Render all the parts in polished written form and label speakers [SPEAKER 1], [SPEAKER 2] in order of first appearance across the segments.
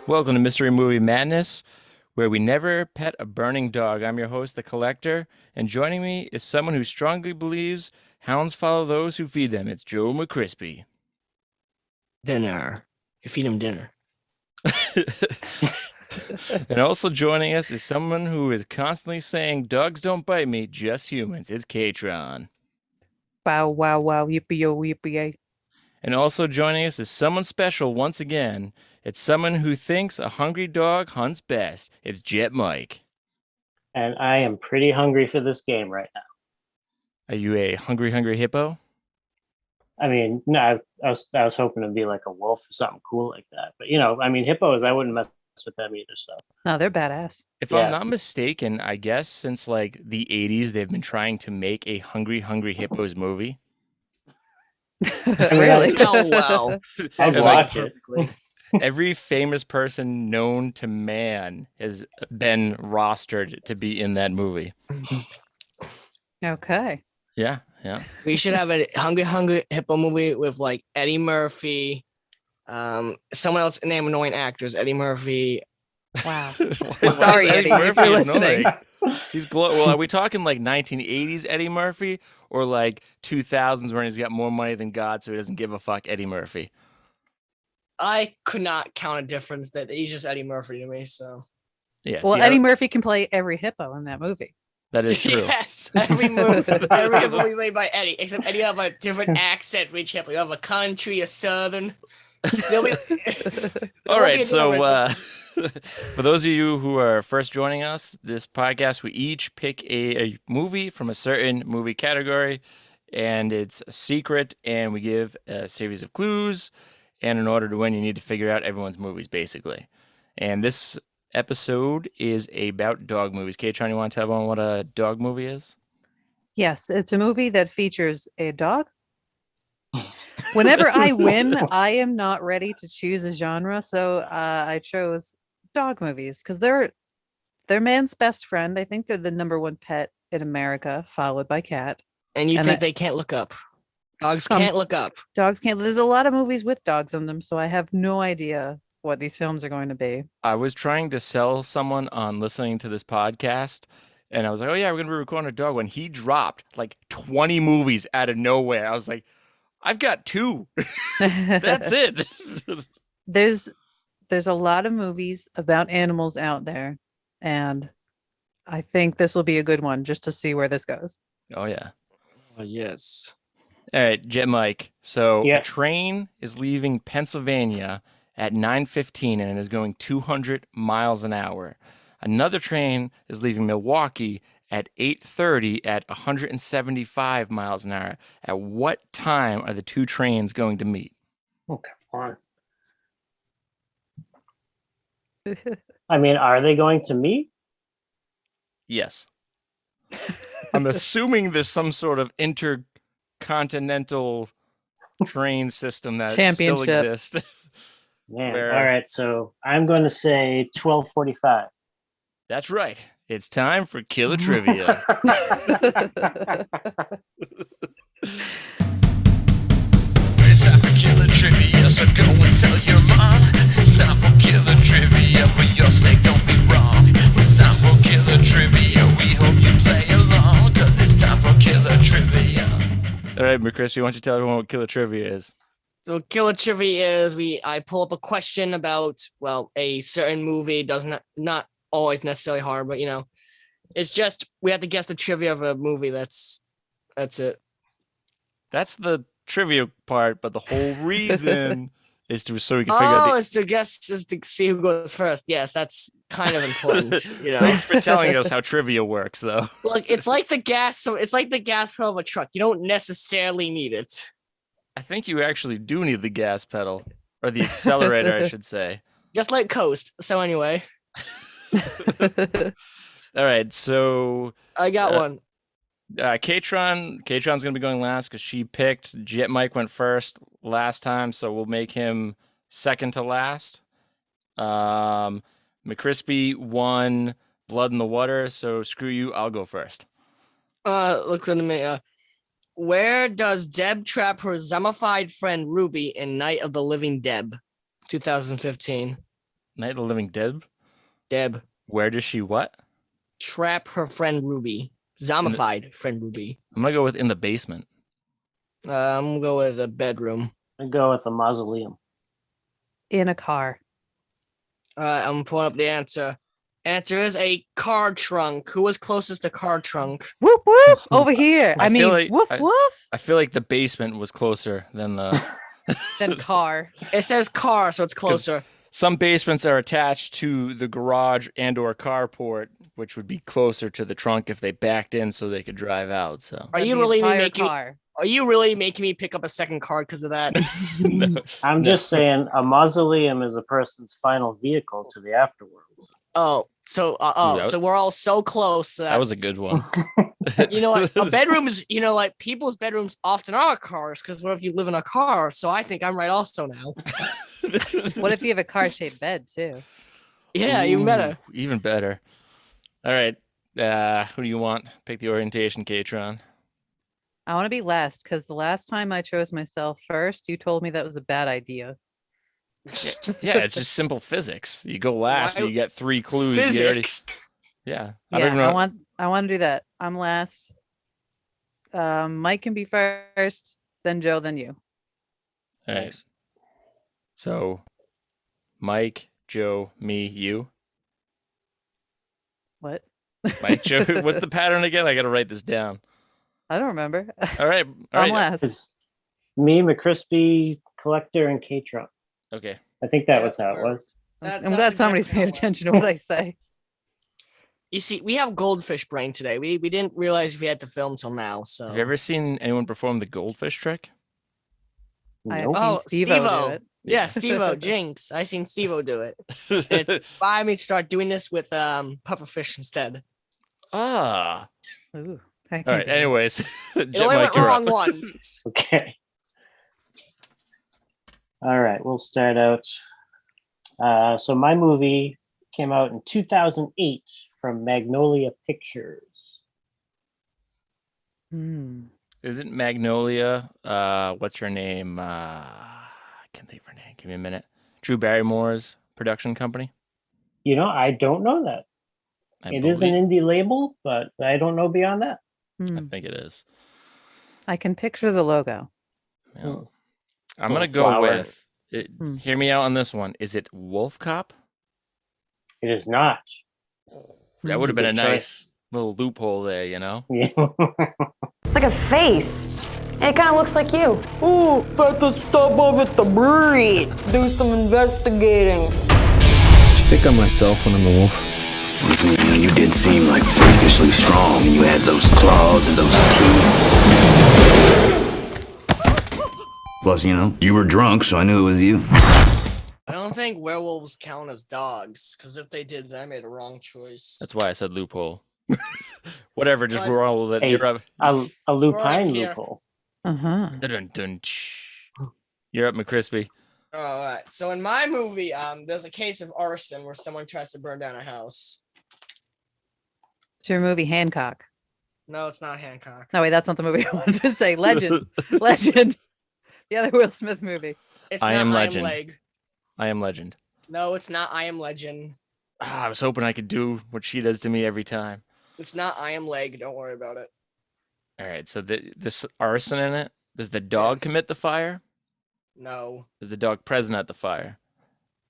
[SPEAKER 1] Welcome to Mystery Movie Madness, where we never pet a burning dog. I'm your host, The Collector, and joining me is someone who strongly believes hounds follow those who feed them. It's Joe McCrispy.
[SPEAKER 2] Dinner. You feed him dinner.
[SPEAKER 1] And also joining us is someone who is constantly saying, "Dogs don't bite me, just humans." It's K-Tron.
[SPEAKER 3] Wow, wow, wow, yippee yo, yippee yay.
[SPEAKER 1] And also joining us is someone special once again. It's someone who thinks a hungry dog hunts best. It's Jet Mike.
[SPEAKER 4] And I am pretty hungry for this game right now.
[SPEAKER 1] Are you a hungry hippo?
[SPEAKER 4] I mean, no, I was hoping to be like a wolf or something cool like that. But hippos, I wouldn't mess with them either. So
[SPEAKER 3] No, they're badass.
[SPEAKER 1] If I'm
[SPEAKER 4] yeah,
[SPEAKER 1] not mistaken, I guess since like the 80s, they've been trying to make a Hungry Hippos movie.
[SPEAKER 3] Really?
[SPEAKER 2] Oh, wow.
[SPEAKER 4] I'd
[SPEAKER 1] It's
[SPEAKER 4] watch
[SPEAKER 1] like
[SPEAKER 4] it.
[SPEAKER 1] every famous person known to man has been rostered to be in that movie.
[SPEAKER 3] Okay.
[SPEAKER 1] Yeah, yeah.
[SPEAKER 2] We should have a hungry hippo movie with like Eddie Murphy. Someone else name annoying actors. Eddie Murphy.
[SPEAKER 3] Wow.
[SPEAKER 1] Why is
[SPEAKER 3] Sorry, Eddie, if you're listening.
[SPEAKER 1] He's well, are we talking like 1980s Eddie Murphy or like 2000s when he's got more money than God, so he doesn't give a fuck Eddie Murphy?
[SPEAKER 2] I could not count a difference. That he's just Eddie Murphy to me. So
[SPEAKER 1] Yeah,
[SPEAKER 3] Well,
[SPEAKER 1] see,
[SPEAKER 3] Eddie Murphy can play every hippo in that movie.
[SPEAKER 1] that is true.
[SPEAKER 2] yes, every movie will be made by Eddie, except Eddie will have a different accent for each hippo. You have a country, a southern.
[SPEAKER 1] All right, so for those of you who are first joining us, this podcast, we each pick a movie from a certain movie category, and it's a secret, and we give a series of clues, and in order to win, you need to figure out everyone's movies, basically. And this episode is about dog movies. K-Tron, you want to tell everyone what a dog movie is?
[SPEAKER 3] Yes, it's a movie that features a dog. Whenever I win, I am not ready to choose a genre, so I chose dog movies because they're man's best friend. I think they're the number one pet in America, followed by cat.
[SPEAKER 2] And you
[SPEAKER 3] And
[SPEAKER 2] think
[SPEAKER 3] that-
[SPEAKER 2] they can't look up? Dogs
[SPEAKER 3] Some-
[SPEAKER 2] can't look up.
[SPEAKER 3] Dogs can't. There's a lot of movies with dogs in them, so I have no idea what these films are going to be.
[SPEAKER 1] I was trying to sell someone on listening to this podcast, and I was like, "Oh yeah, we're gonna be recording a dog one." He dropped like 20 movies out of nowhere. I was like, "I've got two. That's it."
[SPEAKER 3] There's a lot of movies about animals out there, and I think this will be a good one just to see where this goes.
[SPEAKER 1] Oh yeah.
[SPEAKER 2] Oh, yes.
[SPEAKER 1] All right, Jet Mike. So
[SPEAKER 4] Yes.
[SPEAKER 1] a train is leaving Pennsylvania at 9:15 and it is going 200 miles an hour. Another train is leaving Milwaukee at 8:30 at 175 miles an hour. At what time are the two trains going to meet?
[SPEAKER 4] Oh, come on. I mean, are they going to meet?
[SPEAKER 1] Yes. I'm assuming there's some sort of intercontinental train system that still
[SPEAKER 3] Championship.
[SPEAKER 1] exists.
[SPEAKER 4] Man,
[SPEAKER 1] Where-
[SPEAKER 4] all right. So I'm going to say 12:45.
[SPEAKER 1] That's right. It's time for Killer Trivia.
[SPEAKER 5] It's time for killer trivia, so go and tell your mom. It's time for killer trivia, for your sake, don't be wrong. It's time for killer trivia, we hope you play along, cause it's time for killer trivia.
[SPEAKER 1] All right, McChris, why don't you tell everyone what Killer Trivia is?
[SPEAKER 2] So killer trivia is I pull up a question about a certain movie. Doesn't not always necessarily hard, but it's just we have to guess the trivia of a movie. That's it.
[SPEAKER 1] That's the trivia part, but the whole reason is so we can figure out
[SPEAKER 2] It's to guess, is to see who goes first. Yes, that's kind of important.
[SPEAKER 1] Thanks for telling us how trivia works, though.
[SPEAKER 2] Look, it's like the gas. So it's like the gas pedal of a truck. You don't necessarily need it.
[SPEAKER 1] I think you actually do need the gas pedal, or the accelerator, I should say.
[SPEAKER 2] Just like coast. So anyway,
[SPEAKER 1] All right, so
[SPEAKER 2] I got one.
[SPEAKER 1] K-Tron's gonna be going last because she picked. Jet Mike went first last time, so we'll make him second to last. McCrispy won Blood in the Water, so screw you. I'll go first.
[SPEAKER 2] Looks at me. Where does Deb trap her zombified friend Ruby in Night of the Living Deb, 2015?
[SPEAKER 1] Night of the Living Dead.
[SPEAKER 2] Deb.
[SPEAKER 1] Where does she what?
[SPEAKER 2] Trap her friend Ruby. Zombified friend Ruby.
[SPEAKER 1] I'm gonna go with in the basement.
[SPEAKER 2] I'm gonna go with a bedroom.
[SPEAKER 4] I go with a mausoleum.
[SPEAKER 3] In a car.
[SPEAKER 2] I'm pulling up the answer. Answer is a car trunk. Who was closest to car trunk?
[SPEAKER 3] Whoop whoop over here.
[SPEAKER 1] I
[SPEAKER 3] I
[SPEAKER 1] feel
[SPEAKER 3] mean,
[SPEAKER 1] like
[SPEAKER 3] woof woof.
[SPEAKER 1] I feel like the basement was closer than the.
[SPEAKER 3] Then car.
[SPEAKER 2] It says car, so it's closer.
[SPEAKER 1] Some basements are attached to the garage and/or carport, which would be closer to the trunk if they backed in so they could drive out. So.
[SPEAKER 2] Are you
[SPEAKER 3] The
[SPEAKER 2] really
[SPEAKER 3] entire
[SPEAKER 2] making?
[SPEAKER 3] car?
[SPEAKER 2] Are you really making me pick up a second card because of that?
[SPEAKER 1] No.
[SPEAKER 4] I'm
[SPEAKER 1] No.
[SPEAKER 4] just saying a mausoleum is a person's final vehicle to the afterworld.
[SPEAKER 2] Oh, so
[SPEAKER 1] that-
[SPEAKER 2] so we're all so close
[SPEAKER 1] That was a good one.
[SPEAKER 2] you know what? A bedroom is, like people's bedrooms often are cars because what if you live in a car? So I think I'm right also now.
[SPEAKER 3] What if you have a car-shaped bed too?
[SPEAKER 2] Yeah, even better.
[SPEAKER 1] Ooh, even better. All right. Who do you want? Pick the orientation, K-Tron.
[SPEAKER 3] I want to be last because the last time I chose myself first, you told me that was a bad idea.
[SPEAKER 1] Yeah, it's just simple physics. You go last,
[SPEAKER 2] Why-
[SPEAKER 1] you get 3 clues. You already-
[SPEAKER 2] Physics.
[SPEAKER 1] yeah.
[SPEAKER 3] Yeah, I want to do that. I'm last. Mike can be first, then Joe, then you.
[SPEAKER 1] All right. So, Mike, Joe, me, you.
[SPEAKER 3] What?
[SPEAKER 1] Mike, Joe. What's the pattern again? I got to write this down.
[SPEAKER 3] I don't remember.
[SPEAKER 1] All right. All
[SPEAKER 3] I'm
[SPEAKER 1] right.
[SPEAKER 3] last.
[SPEAKER 4] It's me, McCrispy, Collector, and K-Tron.
[SPEAKER 1] Okay.
[SPEAKER 4] I think that was how it was.
[SPEAKER 3] I'm glad somebody's paying attention to what I say.
[SPEAKER 2] You see, we have goldfish brain today. We didn't realize we had to film till now. So
[SPEAKER 1] Have you ever seen anyone perform the goldfish trick?
[SPEAKER 3] I have
[SPEAKER 4] Nope.
[SPEAKER 3] seen
[SPEAKER 2] Oh,
[SPEAKER 3] Steve-O do
[SPEAKER 2] Steve-O.
[SPEAKER 3] it.
[SPEAKER 2] yeah, Steve-O, Jinx. I seen Steve-O do it. It's inspired me to start doing this with pufferfish instead.
[SPEAKER 1] Ah.
[SPEAKER 3] Ooh, that
[SPEAKER 1] All
[SPEAKER 3] can
[SPEAKER 1] right.
[SPEAKER 3] be-
[SPEAKER 1] Anyways,
[SPEAKER 2] It only
[SPEAKER 1] Mike,
[SPEAKER 2] went
[SPEAKER 1] you're
[SPEAKER 2] wrong
[SPEAKER 1] up.
[SPEAKER 2] once.
[SPEAKER 4] Okay. All right, we'll start out. So my movie came out in 2008 from Magnolia Pictures.
[SPEAKER 3] Hmm.
[SPEAKER 1] Isn't Magnolia? What's her name? I can't think of her name. Give me a minute. Drew Barrymore's production company.
[SPEAKER 4] You know, I don't know that. It is an indie label, but I don't know beyond that.
[SPEAKER 1] I
[SPEAKER 3] Hmm.
[SPEAKER 1] think it is.
[SPEAKER 3] I can picture the logo.
[SPEAKER 1] Yeah.
[SPEAKER 4] Hmm.
[SPEAKER 1] I'm gonna
[SPEAKER 4] Little
[SPEAKER 1] go
[SPEAKER 4] flower.
[SPEAKER 1] with.
[SPEAKER 3] Hmm.
[SPEAKER 1] Hear me out on this one. Is it Wolf Cop?
[SPEAKER 4] It is not.
[SPEAKER 1] That would have been a
[SPEAKER 4] good
[SPEAKER 1] nice
[SPEAKER 4] choice.
[SPEAKER 1] little loophole there, you know.
[SPEAKER 4] Yeah.
[SPEAKER 6] It's like a face. It kind of looks like you. Ooh, better stop over the breed. Do some investigating.
[SPEAKER 7] Did you pick on myself when I'm the wolf?
[SPEAKER 8] Listen, you did seem like freakishly strong. You had those claws and those teeth. Plus, you were drunk, so I knew it was you.
[SPEAKER 2] I don't think werewolves count as dogs, because if they did, then I made a wrong choice.
[SPEAKER 1] That's why I said loophole. Whatever, just
[SPEAKER 2] But-
[SPEAKER 1] roll with it.
[SPEAKER 4] Hey,
[SPEAKER 1] You're up.
[SPEAKER 4] a lupine
[SPEAKER 2] here.
[SPEAKER 4] loophole.
[SPEAKER 3] Uh-huh.
[SPEAKER 1] Dun, dun, shh. You're up, McCrispy.
[SPEAKER 2] All right. So in my movie, there's a case of arson where someone tries to burn down a house.
[SPEAKER 3] It's your movie Hancock.
[SPEAKER 2] No, it's not Hancock.
[SPEAKER 3] No, wait, that's not the movie I wanted to say. Legend. Legend. The other Will Smith movie.
[SPEAKER 2] It's
[SPEAKER 1] I
[SPEAKER 2] not
[SPEAKER 1] Am
[SPEAKER 2] I
[SPEAKER 1] Legend.
[SPEAKER 2] Am Leg.
[SPEAKER 1] I am Legend.
[SPEAKER 2] No, it's not I Am Legend.
[SPEAKER 1] I was hoping I could do what she does to me every time.
[SPEAKER 2] It's not I Am Leg. Don't worry about it.
[SPEAKER 1] All right, so this arson in it. Does the dog
[SPEAKER 2] Yes.
[SPEAKER 1] commit the fire?
[SPEAKER 2] No.
[SPEAKER 1] Is the dog present at the fire?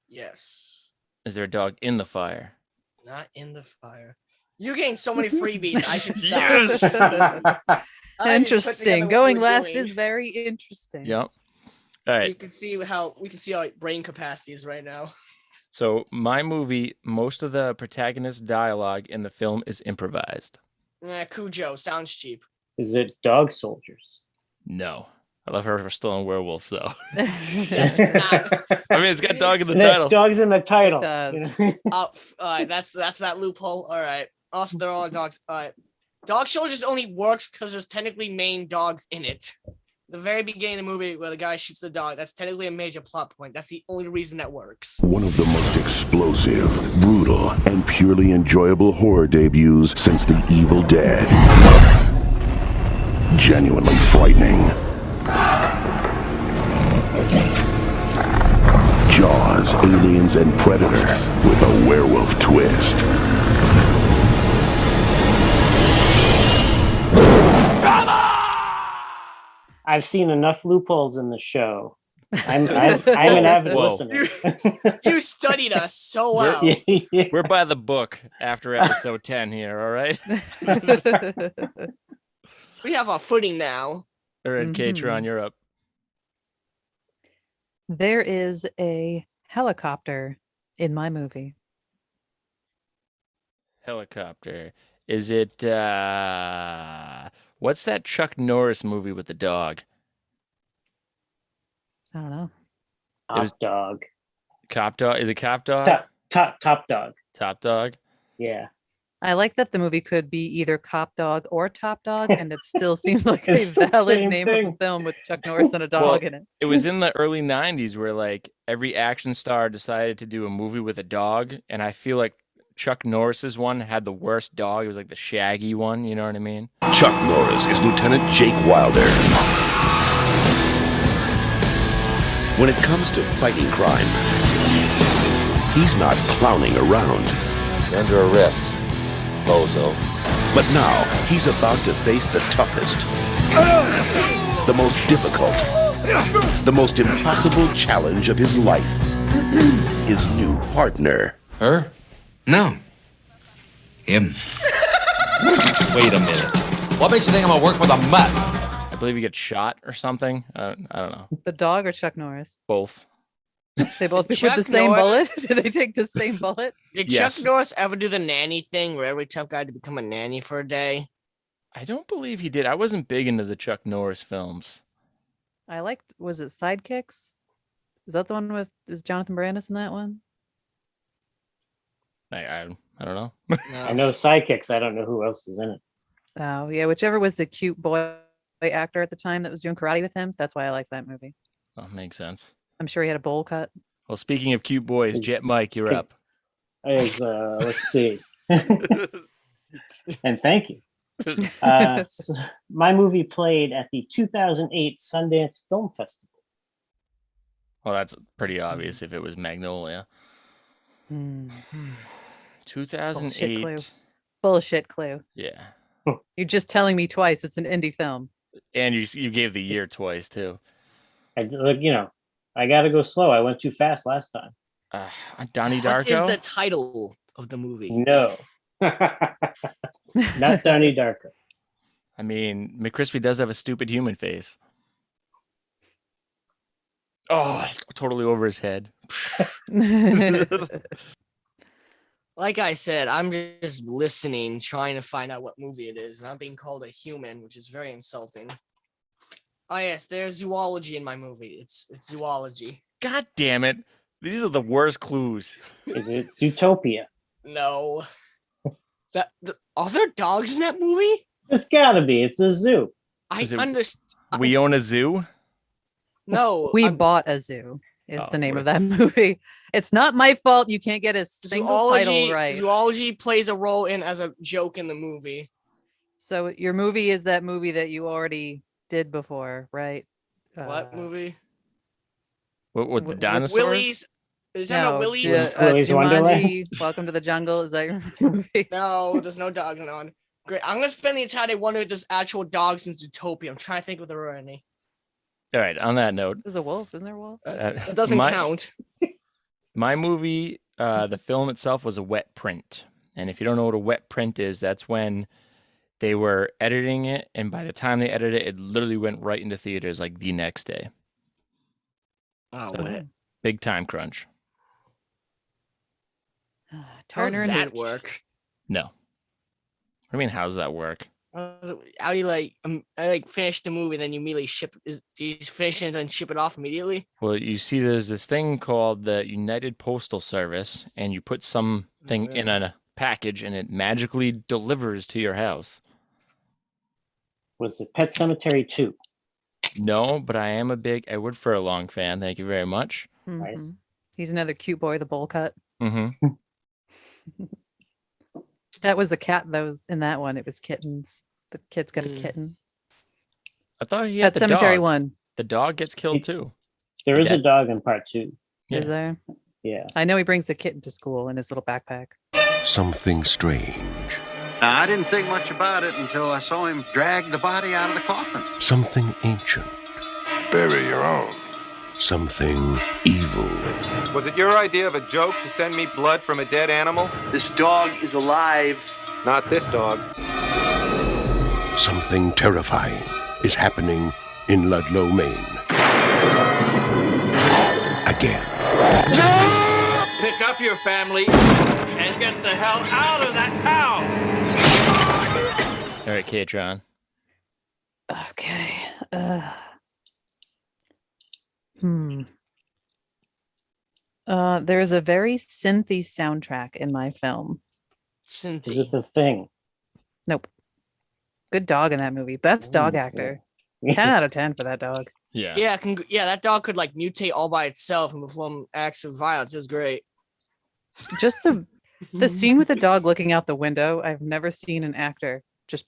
[SPEAKER 2] Yes.
[SPEAKER 1] Is there a dog in the fire?
[SPEAKER 2] Not in the fire. You gained so many freebies. I should stop.
[SPEAKER 1] Yes!
[SPEAKER 2] I didn't put together
[SPEAKER 3] Interesting.
[SPEAKER 2] what
[SPEAKER 3] Going
[SPEAKER 2] we were
[SPEAKER 3] last
[SPEAKER 2] doing.
[SPEAKER 3] is very interesting.
[SPEAKER 1] Yep. All right.
[SPEAKER 2] You can see how brain capacity is right now.
[SPEAKER 1] So my movie, most of the protagonist dialogue in the film is improvised.
[SPEAKER 2] Cujo sounds cheap.
[SPEAKER 4] Is it Dog Soldiers?
[SPEAKER 1] No. I love her for still in werewolves though.
[SPEAKER 2] It's not.
[SPEAKER 1] I mean, it's got dog in the
[SPEAKER 4] That
[SPEAKER 1] title.
[SPEAKER 4] Dog's in the title.
[SPEAKER 3] does.
[SPEAKER 2] Oh, that's that loophole. All right. Also, they're all dogs. All right. Dog Soldiers only works because there's technically main dogs in it. The very beginning of the movie where the guy shoots the dog, that's technically a major plot point. That's the only reason that works.
[SPEAKER 9] One of the most explosive, brutal, and purely enjoyable horror debuts since The Evil Dead. Genuinely frightening. Jaws, Aliens, and Predator with a werewolf twist.
[SPEAKER 4] I've seen enough loopholes in the show. I'm an avid
[SPEAKER 1] Whoa.
[SPEAKER 4] listener.
[SPEAKER 2] You studied us so well.
[SPEAKER 4] Yeah.
[SPEAKER 1] We're by the book after episode 10 here, all right?
[SPEAKER 2] We have our footing now.
[SPEAKER 1] All right, K-Tron, you're up.
[SPEAKER 3] There is a helicopter in my movie.
[SPEAKER 1] Helicopter. Is it, what's that Chuck Norris movie with the dog?
[SPEAKER 3] I don't know.
[SPEAKER 4] Top dog.
[SPEAKER 1] Cop Dog? Is it Cop Dog?
[SPEAKER 4] Top dog.
[SPEAKER 1] Top Dog?
[SPEAKER 4] Yeah.
[SPEAKER 3] I like that the movie could be either Cop Dog or Top Dog, and it still seems like a
[SPEAKER 4] It's the
[SPEAKER 3] valid
[SPEAKER 4] same
[SPEAKER 3] name of
[SPEAKER 4] thing.
[SPEAKER 3] a film with Chuck Norris and a dog in it.
[SPEAKER 1] It was in the early 90s where like every action star decided to do a movie with a dog, and I feel like Chuck Norris's one had the worst dog. It was like the shaggy one, you know what I mean?
[SPEAKER 9] Chuck Norris is Lieutenant Jake Wilder. When it comes to fighting crime, he's not clowning around.
[SPEAKER 7] You're under arrest, bozo.
[SPEAKER 9] But now, he's about to face the toughest, the most difficult, the most impossible challenge of his life. His new partner.
[SPEAKER 7] Her? No. Him. Wait a minute. What makes you think I'm gonna work with a mutt?
[SPEAKER 1] I believe he gets shot or something. I don't know.
[SPEAKER 3] The dog or Chuck Norris?
[SPEAKER 1] Both.
[SPEAKER 3] They both with
[SPEAKER 2] Chuck
[SPEAKER 3] the same
[SPEAKER 2] Norris?
[SPEAKER 3] bullet? Do they take the same bullet?
[SPEAKER 2] Did
[SPEAKER 1] Yes.
[SPEAKER 2] Chuck Norris ever do the nanny thing where every tough guy had to become a nanny for a day?
[SPEAKER 1] I don't believe he did. I wasn't big into the Chuck Norris films.
[SPEAKER 3] I liked, was it Sidekicks? Is that the one with, is Jonathan Brandis in that one?
[SPEAKER 1] I don't know.
[SPEAKER 4] I know Sidekicks. I don't know who else was in it.
[SPEAKER 3] Oh, yeah, whichever was the cute boy actor at the time that was doing karate with him. That's why I liked that movie.
[SPEAKER 1] Oh, makes sense.
[SPEAKER 3] I'm sure he had a bowl cut.
[SPEAKER 1] Well, speaking of cute boys,
[SPEAKER 4] Is-
[SPEAKER 1] Jet Mike, you're up.
[SPEAKER 4] Let's see. And thank you. My movie played at the 2008 Sundance Film Festival.
[SPEAKER 1] Well, that's pretty obvious if it was Magnolia.
[SPEAKER 3] Hmm.
[SPEAKER 1] 2008.
[SPEAKER 3] Bullshit clue.
[SPEAKER 1] Yeah.
[SPEAKER 3] You're just telling me twice it's an indie film.
[SPEAKER 1] And you gave the year twice too.
[SPEAKER 4] I got to go slow. I went too fast last time.
[SPEAKER 1] Donnie
[SPEAKER 2] What is
[SPEAKER 1] Darko.
[SPEAKER 2] the title of the movie?
[SPEAKER 4] No. Not Donnie Darko.
[SPEAKER 1] I mean, McCrispy does have a stupid human face. Oh, totally over his head.
[SPEAKER 2] Like I said, I'm just listening, trying to find out what movie it is. And I'm being called a human, which is very insulting. Oh yes, there's zoology in my movie. It's zoology.
[SPEAKER 1] God damn it. These are the worst clues.
[SPEAKER 4] Is it Zootopia?
[SPEAKER 2] No. Are there dogs in that movie?
[SPEAKER 4] It's gotta be. It's a zoo.
[SPEAKER 2] I
[SPEAKER 1] Is it-
[SPEAKER 2] understand.
[SPEAKER 1] We own a zoo?
[SPEAKER 2] No.
[SPEAKER 3] We
[SPEAKER 2] I'm-
[SPEAKER 3] Bought a Zoo is
[SPEAKER 1] Oh,
[SPEAKER 3] the name
[SPEAKER 1] right.
[SPEAKER 3] of that movie. It's not my fault you can't get a single title right.
[SPEAKER 2] Zoology plays a role in as a joke in the movie.
[SPEAKER 3] So your movie is that movie that you already did before, right?
[SPEAKER 2] What movie?
[SPEAKER 1] What the
[SPEAKER 3] Wi-
[SPEAKER 1] dinosaurs?
[SPEAKER 2] Willie's. Is that a Willie's?
[SPEAKER 4] Willy's Wonderland?
[SPEAKER 3] Jumanji, Welcome to the Jungle. Is that your movie?
[SPEAKER 2] No, there's no dogs on. Great. I'm gonna spend the entire day wondering if there's actual dogs in Zootopia. I'm trying to think if there are any.
[SPEAKER 1] All right, on that note,
[SPEAKER 3] There's a wolf. Isn't there a wolf?
[SPEAKER 2] It doesn't count.
[SPEAKER 1] My movie, the film itself was a wet print. And if you don't know what a wet print is, that's when they were editing it. And by the time they edited it, it literally went right into theaters like the next day.
[SPEAKER 2] Oh,
[SPEAKER 1] So,
[SPEAKER 2] what?
[SPEAKER 1] big time crunch.
[SPEAKER 2] How
[SPEAKER 3] Turner
[SPEAKER 2] does
[SPEAKER 3] and
[SPEAKER 2] that
[SPEAKER 3] Hooch.
[SPEAKER 2] work?
[SPEAKER 1] No. I mean, how does that work?
[SPEAKER 2] How do you I finish the movie, then you immediately ship? Do you just finish it and then ship it off immediately?
[SPEAKER 1] Well, you see, there's this thing called the United Postal Service, and you put something in a package, and it magically delivers to your house.
[SPEAKER 4] Was it Pet Cemetery 2?
[SPEAKER 1] No, but I am a big Edward Furlong fan. Thank you very much.
[SPEAKER 4] Nice.
[SPEAKER 3] Mhm. He's another cute boy, the bowl cut.
[SPEAKER 1] Mm-hmm.
[SPEAKER 3] That was a cat though. In that one, it was kittens. The kid's got a
[SPEAKER 2] Mm.
[SPEAKER 3] kitten.
[SPEAKER 1] I thought he had
[SPEAKER 3] Pet
[SPEAKER 1] the
[SPEAKER 3] Cemetery
[SPEAKER 1] dog.
[SPEAKER 3] one.
[SPEAKER 1] The dog gets killed too.
[SPEAKER 4] There is
[SPEAKER 1] Yeah.
[SPEAKER 4] a dog in part 2.
[SPEAKER 3] Is there?
[SPEAKER 4] Yeah.
[SPEAKER 3] I know he brings the kitten to school in his little backpack.
[SPEAKER 9] Something strange.
[SPEAKER 10] I didn't think much about it until I saw him drag the body out of the coffin.
[SPEAKER 9] Something ancient.
[SPEAKER 11] Bury your own.
[SPEAKER 9] Something evil.
[SPEAKER 12] Was it your idea of a joke to send me blood from a dead animal?
[SPEAKER 10] This dog is alive.
[SPEAKER 12] Not this dog.
[SPEAKER 9] Something terrifying is happening in Ludlow, Maine. Again.
[SPEAKER 5] Pick up your family and get the hell out of that town!
[SPEAKER 1] All right, K-Tron.
[SPEAKER 3] Okay. There's a very synthy soundtrack in my film.
[SPEAKER 4] Is it The Thing?
[SPEAKER 3] Nope. Good dog in that movie. Best dog actor. 10 out of 10 for that dog.
[SPEAKER 1] Yeah.
[SPEAKER 2] Yeah, that dog could like mutate all by itself and perform acts of violence. It was great.
[SPEAKER 3] Just the scene with the dog looking out the window. I've never seen an actor just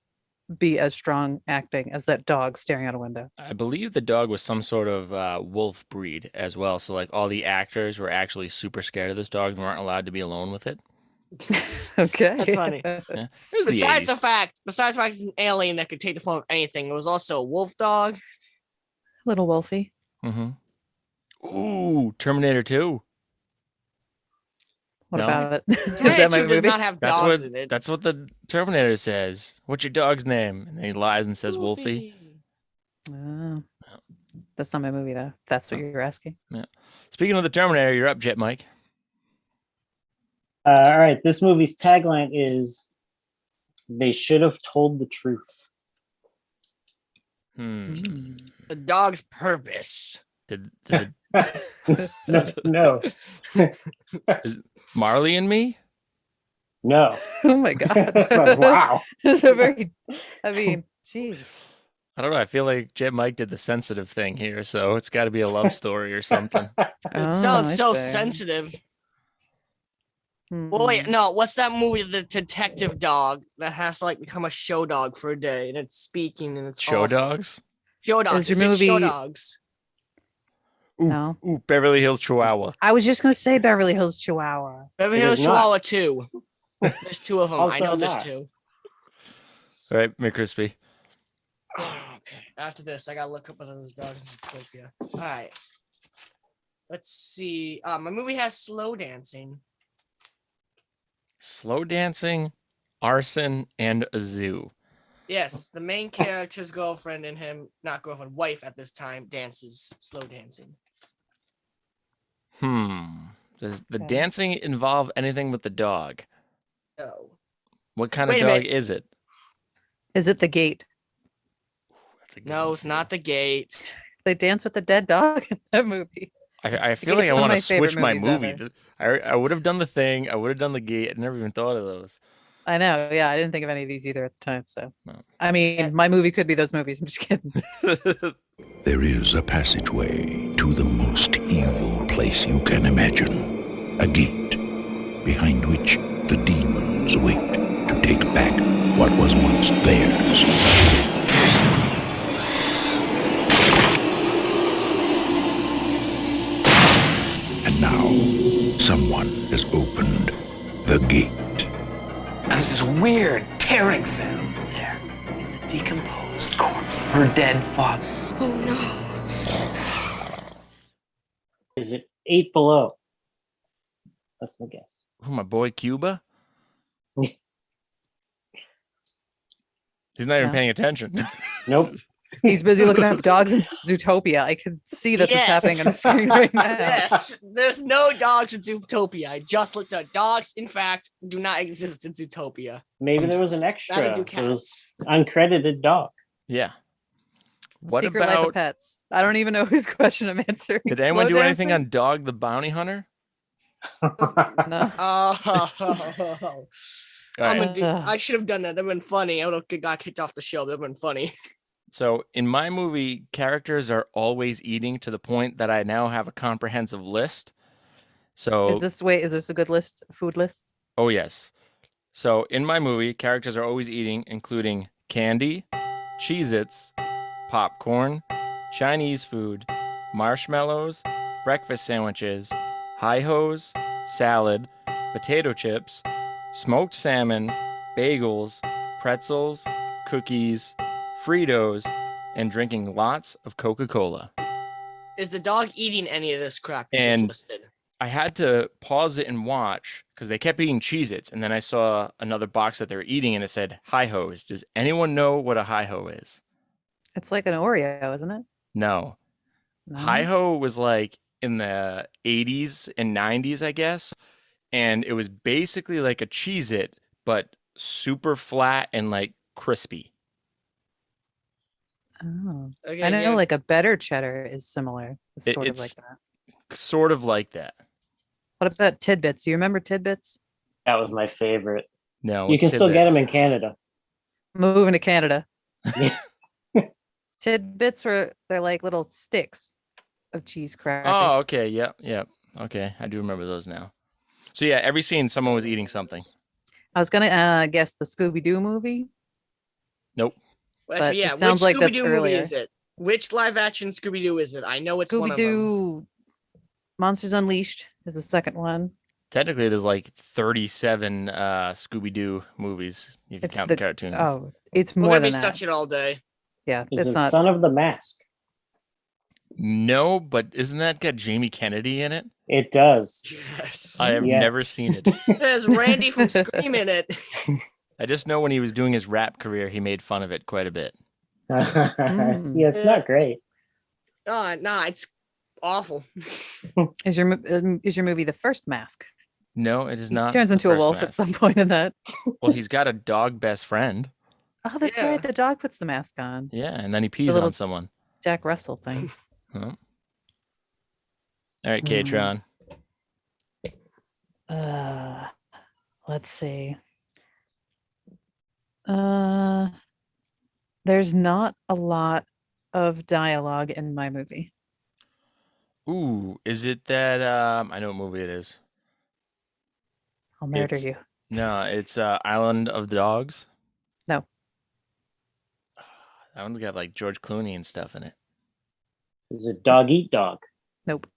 [SPEAKER 3] be as strong acting as that dog staring out a window.
[SPEAKER 1] I believe the dog was some sort of wolf breed as well. So like all the actors were actually super scared of this dog and weren't allowed to be alone with it.
[SPEAKER 3] Okay.
[SPEAKER 2] That's funny.
[SPEAKER 1] Yeah.
[SPEAKER 2] Besides the fact it's an alien that could take the form of anything, it was also a wolf dog.
[SPEAKER 3] Little Wolfie.
[SPEAKER 1] Mm-hmm. Ooh, Terminator 2.
[SPEAKER 3] What
[SPEAKER 1] No?
[SPEAKER 3] about it? Is
[SPEAKER 2] Terminator
[SPEAKER 3] that my
[SPEAKER 2] 2 does
[SPEAKER 3] movie?
[SPEAKER 2] not have dogs in it.
[SPEAKER 1] That's what the Terminator says. What's your dog's name? And then he lies and says Wolfie.
[SPEAKER 3] Oh. That's not my movie, though. If that's what you're asking.
[SPEAKER 1] Yeah. Speaking of the Terminator, you're up, Jet Mike.
[SPEAKER 4] All right. This movie's tagline is "They should have told the truth."
[SPEAKER 2] The dog's purpose.
[SPEAKER 1] Did
[SPEAKER 4] No.
[SPEAKER 1] is Marley and Me?
[SPEAKER 4] No.
[SPEAKER 3] Oh my god!
[SPEAKER 4] Wow.
[SPEAKER 3] That's a very. I mean, jeez.
[SPEAKER 1] I don't know. I feel like Jet Mike did the sensitive thing here, so it's got to be a love story or something.
[SPEAKER 2] It sounds so sensitive. Well, wait, no. What's that movie? The detective dog that has to like become a show dog for a day, and it's speaking and it's
[SPEAKER 1] Show
[SPEAKER 2] awful.
[SPEAKER 1] dogs?
[SPEAKER 2] Show dogs.
[SPEAKER 3] Is your
[SPEAKER 2] Is it show
[SPEAKER 3] movie-
[SPEAKER 2] dogs?
[SPEAKER 3] No.
[SPEAKER 1] Ooh, Beverly Hills Chihuahua.
[SPEAKER 3] I was just gonna say Beverly Hills Chihuahua.
[SPEAKER 2] Beverly
[SPEAKER 4] It
[SPEAKER 2] Hills
[SPEAKER 4] is not.
[SPEAKER 2] Chihuahua 2. There's two of them. I
[SPEAKER 4] Also
[SPEAKER 2] know there's
[SPEAKER 4] not.
[SPEAKER 2] two.
[SPEAKER 1] All right, McCrispy.
[SPEAKER 2] Okay. After this, I gotta look up whether there's dogs in Zootopia. All right. Let's see. My movie has slow dancing.
[SPEAKER 1] Slow dancing, arson, and a zoo.
[SPEAKER 2] Yes, the main character's girlfriend and him, not girlfriend, wife at this time, dances slow dancing.
[SPEAKER 1] Does the dancing involve anything with the dog?
[SPEAKER 2] No.
[SPEAKER 1] What kind of
[SPEAKER 2] Wait a
[SPEAKER 1] dog
[SPEAKER 2] minute.
[SPEAKER 1] is it?
[SPEAKER 3] Is it The Gate?
[SPEAKER 1] That's a good
[SPEAKER 2] No,
[SPEAKER 1] one,
[SPEAKER 2] it's
[SPEAKER 1] too.
[SPEAKER 2] not the gate.
[SPEAKER 3] They dance with the dead dog in that movie.
[SPEAKER 1] I feel
[SPEAKER 3] Gate's
[SPEAKER 1] like I
[SPEAKER 3] one of
[SPEAKER 1] want
[SPEAKER 3] my
[SPEAKER 1] to
[SPEAKER 3] favorite
[SPEAKER 1] switch my
[SPEAKER 3] movies
[SPEAKER 1] movie.
[SPEAKER 3] ever.
[SPEAKER 1] I would have done the thing. I would have done the gate. I never even thought of those.
[SPEAKER 3] I know. Yeah, I didn't think of any of these either at the time. So,
[SPEAKER 1] No.
[SPEAKER 3] I mean, my movie could be those movies. I'm just kidding.
[SPEAKER 8] There is a passageway to the most evil place you can imagine. A gate behind which the demons wait to take back what was once theirs. And now, someone has opened the gate.
[SPEAKER 7] There's this weird tearing sound in there. It's the decomposed corpse of her dead father.
[SPEAKER 6] Oh no.
[SPEAKER 4] Is it 8 Below? That's my guess.
[SPEAKER 1] Oh, my boy Cuba. He's not even
[SPEAKER 3] No.
[SPEAKER 1] paying attention.
[SPEAKER 4] Nope.
[SPEAKER 3] He's busy looking up dogs in Zootopia. I can see that this is happening on the screen right now.
[SPEAKER 2] Yes, there's no dogs in Zootopia. I just looked at dogs. In fact, do not exist in Zootopia.
[SPEAKER 4] Maybe there was an
[SPEAKER 2] Neither
[SPEAKER 4] extra.
[SPEAKER 2] do
[SPEAKER 4] There was
[SPEAKER 2] cats.
[SPEAKER 4] uncredited dog.
[SPEAKER 1] Yeah. What
[SPEAKER 3] Secret Life of
[SPEAKER 1] about?
[SPEAKER 3] Pets. I don't even know whose question I'm answering.
[SPEAKER 1] Did anyone
[SPEAKER 3] Slow
[SPEAKER 1] do anything
[SPEAKER 3] dancing?
[SPEAKER 1] on Dog the Bounty Hunter?
[SPEAKER 3] No.
[SPEAKER 2] Oh,
[SPEAKER 1] All right.
[SPEAKER 2] I should have done that. That'd been funny. I would have got kicked off the show. That'd been funny.
[SPEAKER 1] So in my movie, characters are always eating to the point that I now have a comprehensive list. So
[SPEAKER 3] Is this a good list? Food list?
[SPEAKER 1] oh yes. So in my movie, characters are always eating, including candy, Cheez-Its, popcorn, Chinese food, marshmallows, breakfast sandwiches, hi-hos, salad, potato chips, smoked salmon, bagels, pretzels, cookies, Fritos, and drinking lots of Coca-Cola.
[SPEAKER 2] Is the dog eating any of this crap you just
[SPEAKER 1] And
[SPEAKER 2] listed?
[SPEAKER 1] I had to pause it and watch because they kept eating Cheez-Its, and then I saw another box that they were eating, and it said hi-hos. Does anyone know what a hi-ho is?
[SPEAKER 3] It's like an Oreo, isn't it?
[SPEAKER 1] No.
[SPEAKER 3] No?
[SPEAKER 1] Hi-ho was like in the 80s and 90s, I guess, and it was basically like a Cheez-It, but super flat and like crispy.
[SPEAKER 3] Oh.
[SPEAKER 2] Okay,
[SPEAKER 3] I know
[SPEAKER 2] yeah.
[SPEAKER 3] like a better cheddar is similar. It's sort of
[SPEAKER 1] It's
[SPEAKER 3] like that.
[SPEAKER 1] sort of like that.
[SPEAKER 3] What about tidbits? Do you remember tidbits?
[SPEAKER 4] That was my favorite.
[SPEAKER 1] No,
[SPEAKER 4] You
[SPEAKER 1] it's
[SPEAKER 4] can still get
[SPEAKER 1] Tidbits.
[SPEAKER 4] them in Canada.
[SPEAKER 3] Moving to Canada.
[SPEAKER 4] Yeah.
[SPEAKER 3] Tidbits they're like little sticks of cheese crackers.
[SPEAKER 1] Oh, okay. Yep. Okay, I do remember those now. So yeah, every scene someone was eating something.
[SPEAKER 3] I was gonna guess the Scooby-Doo movie.
[SPEAKER 1] Nope.
[SPEAKER 2] Well,
[SPEAKER 3] But
[SPEAKER 2] yeah,
[SPEAKER 3] it sounds
[SPEAKER 2] which
[SPEAKER 3] like that's
[SPEAKER 2] Scooby-Doo movie
[SPEAKER 3] earlier.
[SPEAKER 2] is it? Which live-action Scooby-Doo is it? I know it's one of them.
[SPEAKER 3] Scooby-Doo Monsters Unleashed is the second one.
[SPEAKER 1] Technically, there's like 37 Scooby-Doo movies if you count the cartoons.
[SPEAKER 3] Oh, it's
[SPEAKER 2] We're
[SPEAKER 3] more
[SPEAKER 2] gonna
[SPEAKER 3] than
[SPEAKER 2] be stuck
[SPEAKER 3] that.
[SPEAKER 2] here all day.
[SPEAKER 3] Yeah,
[SPEAKER 4] Is
[SPEAKER 3] it's
[SPEAKER 4] it
[SPEAKER 3] not.
[SPEAKER 4] Son of the Mask?
[SPEAKER 1] No, but isn't that got Jamie Kennedy in it?
[SPEAKER 4] It does.
[SPEAKER 2] Yes.
[SPEAKER 1] I have
[SPEAKER 4] Yes.
[SPEAKER 1] never seen it.
[SPEAKER 2] There's Randy from Scream in it.
[SPEAKER 1] I just know when he was doing his rap career, he made fun of it quite a bit.
[SPEAKER 4] It's not great.
[SPEAKER 2] Oh, nah, it's awful.
[SPEAKER 3] Is your movie The First Mask?
[SPEAKER 1] No, it is
[SPEAKER 3] He
[SPEAKER 1] not.
[SPEAKER 3] turns
[SPEAKER 1] The
[SPEAKER 3] into a
[SPEAKER 1] First
[SPEAKER 3] wolf at
[SPEAKER 1] Mask.
[SPEAKER 3] some point in that.
[SPEAKER 1] Well, he's got a dog best friend.
[SPEAKER 3] Oh, that's
[SPEAKER 2] Yeah.
[SPEAKER 3] right. The dog puts the mask on.
[SPEAKER 1] Yeah, and then he pees
[SPEAKER 3] little-
[SPEAKER 1] on someone.
[SPEAKER 3] Jack Russell thing.
[SPEAKER 1] Huh. All right, K-Tron.
[SPEAKER 3] Let's see. There's not a lot of dialogue in my movie.
[SPEAKER 1] Ooh, is it that I know what movie it is.
[SPEAKER 3] I'll murder
[SPEAKER 1] It's-
[SPEAKER 3] you.
[SPEAKER 1] No, it's Island of Dogs.
[SPEAKER 3] No.
[SPEAKER 1] That one's got like George Clooney and stuff in it.
[SPEAKER 4] Is it Dog Eat Dog?
[SPEAKER 3] Nope.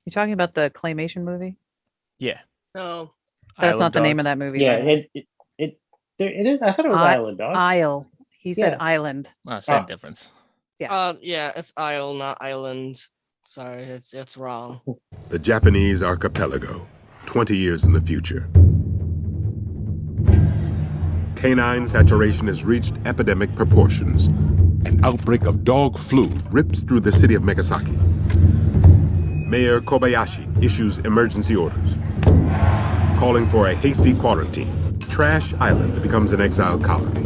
[SPEAKER 3] You talking about the claymation movie?
[SPEAKER 1] Yeah.
[SPEAKER 2] No.
[SPEAKER 3] That's
[SPEAKER 1] Isle
[SPEAKER 3] not the name of
[SPEAKER 1] Dogs.
[SPEAKER 3] that movie.
[SPEAKER 4] Yeah,
[SPEAKER 3] by the way.
[SPEAKER 4] it is. I thought it was Island Dog.
[SPEAKER 3] Isle. He said
[SPEAKER 4] Yeah.
[SPEAKER 3] island.
[SPEAKER 1] Oh, same
[SPEAKER 4] Oh.
[SPEAKER 1] difference.
[SPEAKER 2] Yeah, it's Isle, not Island. Sorry, it's wrong.
[SPEAKER 11] The Japanese archipelago, 20 years in the future. Canine saturation has reached epidemic proportions. An outbreak of dog flu rips through the city of Megasaki. Mayor Kobayashi issues emergency orders, calling for a hasty quarantine. Trash Island becomes an exile colony.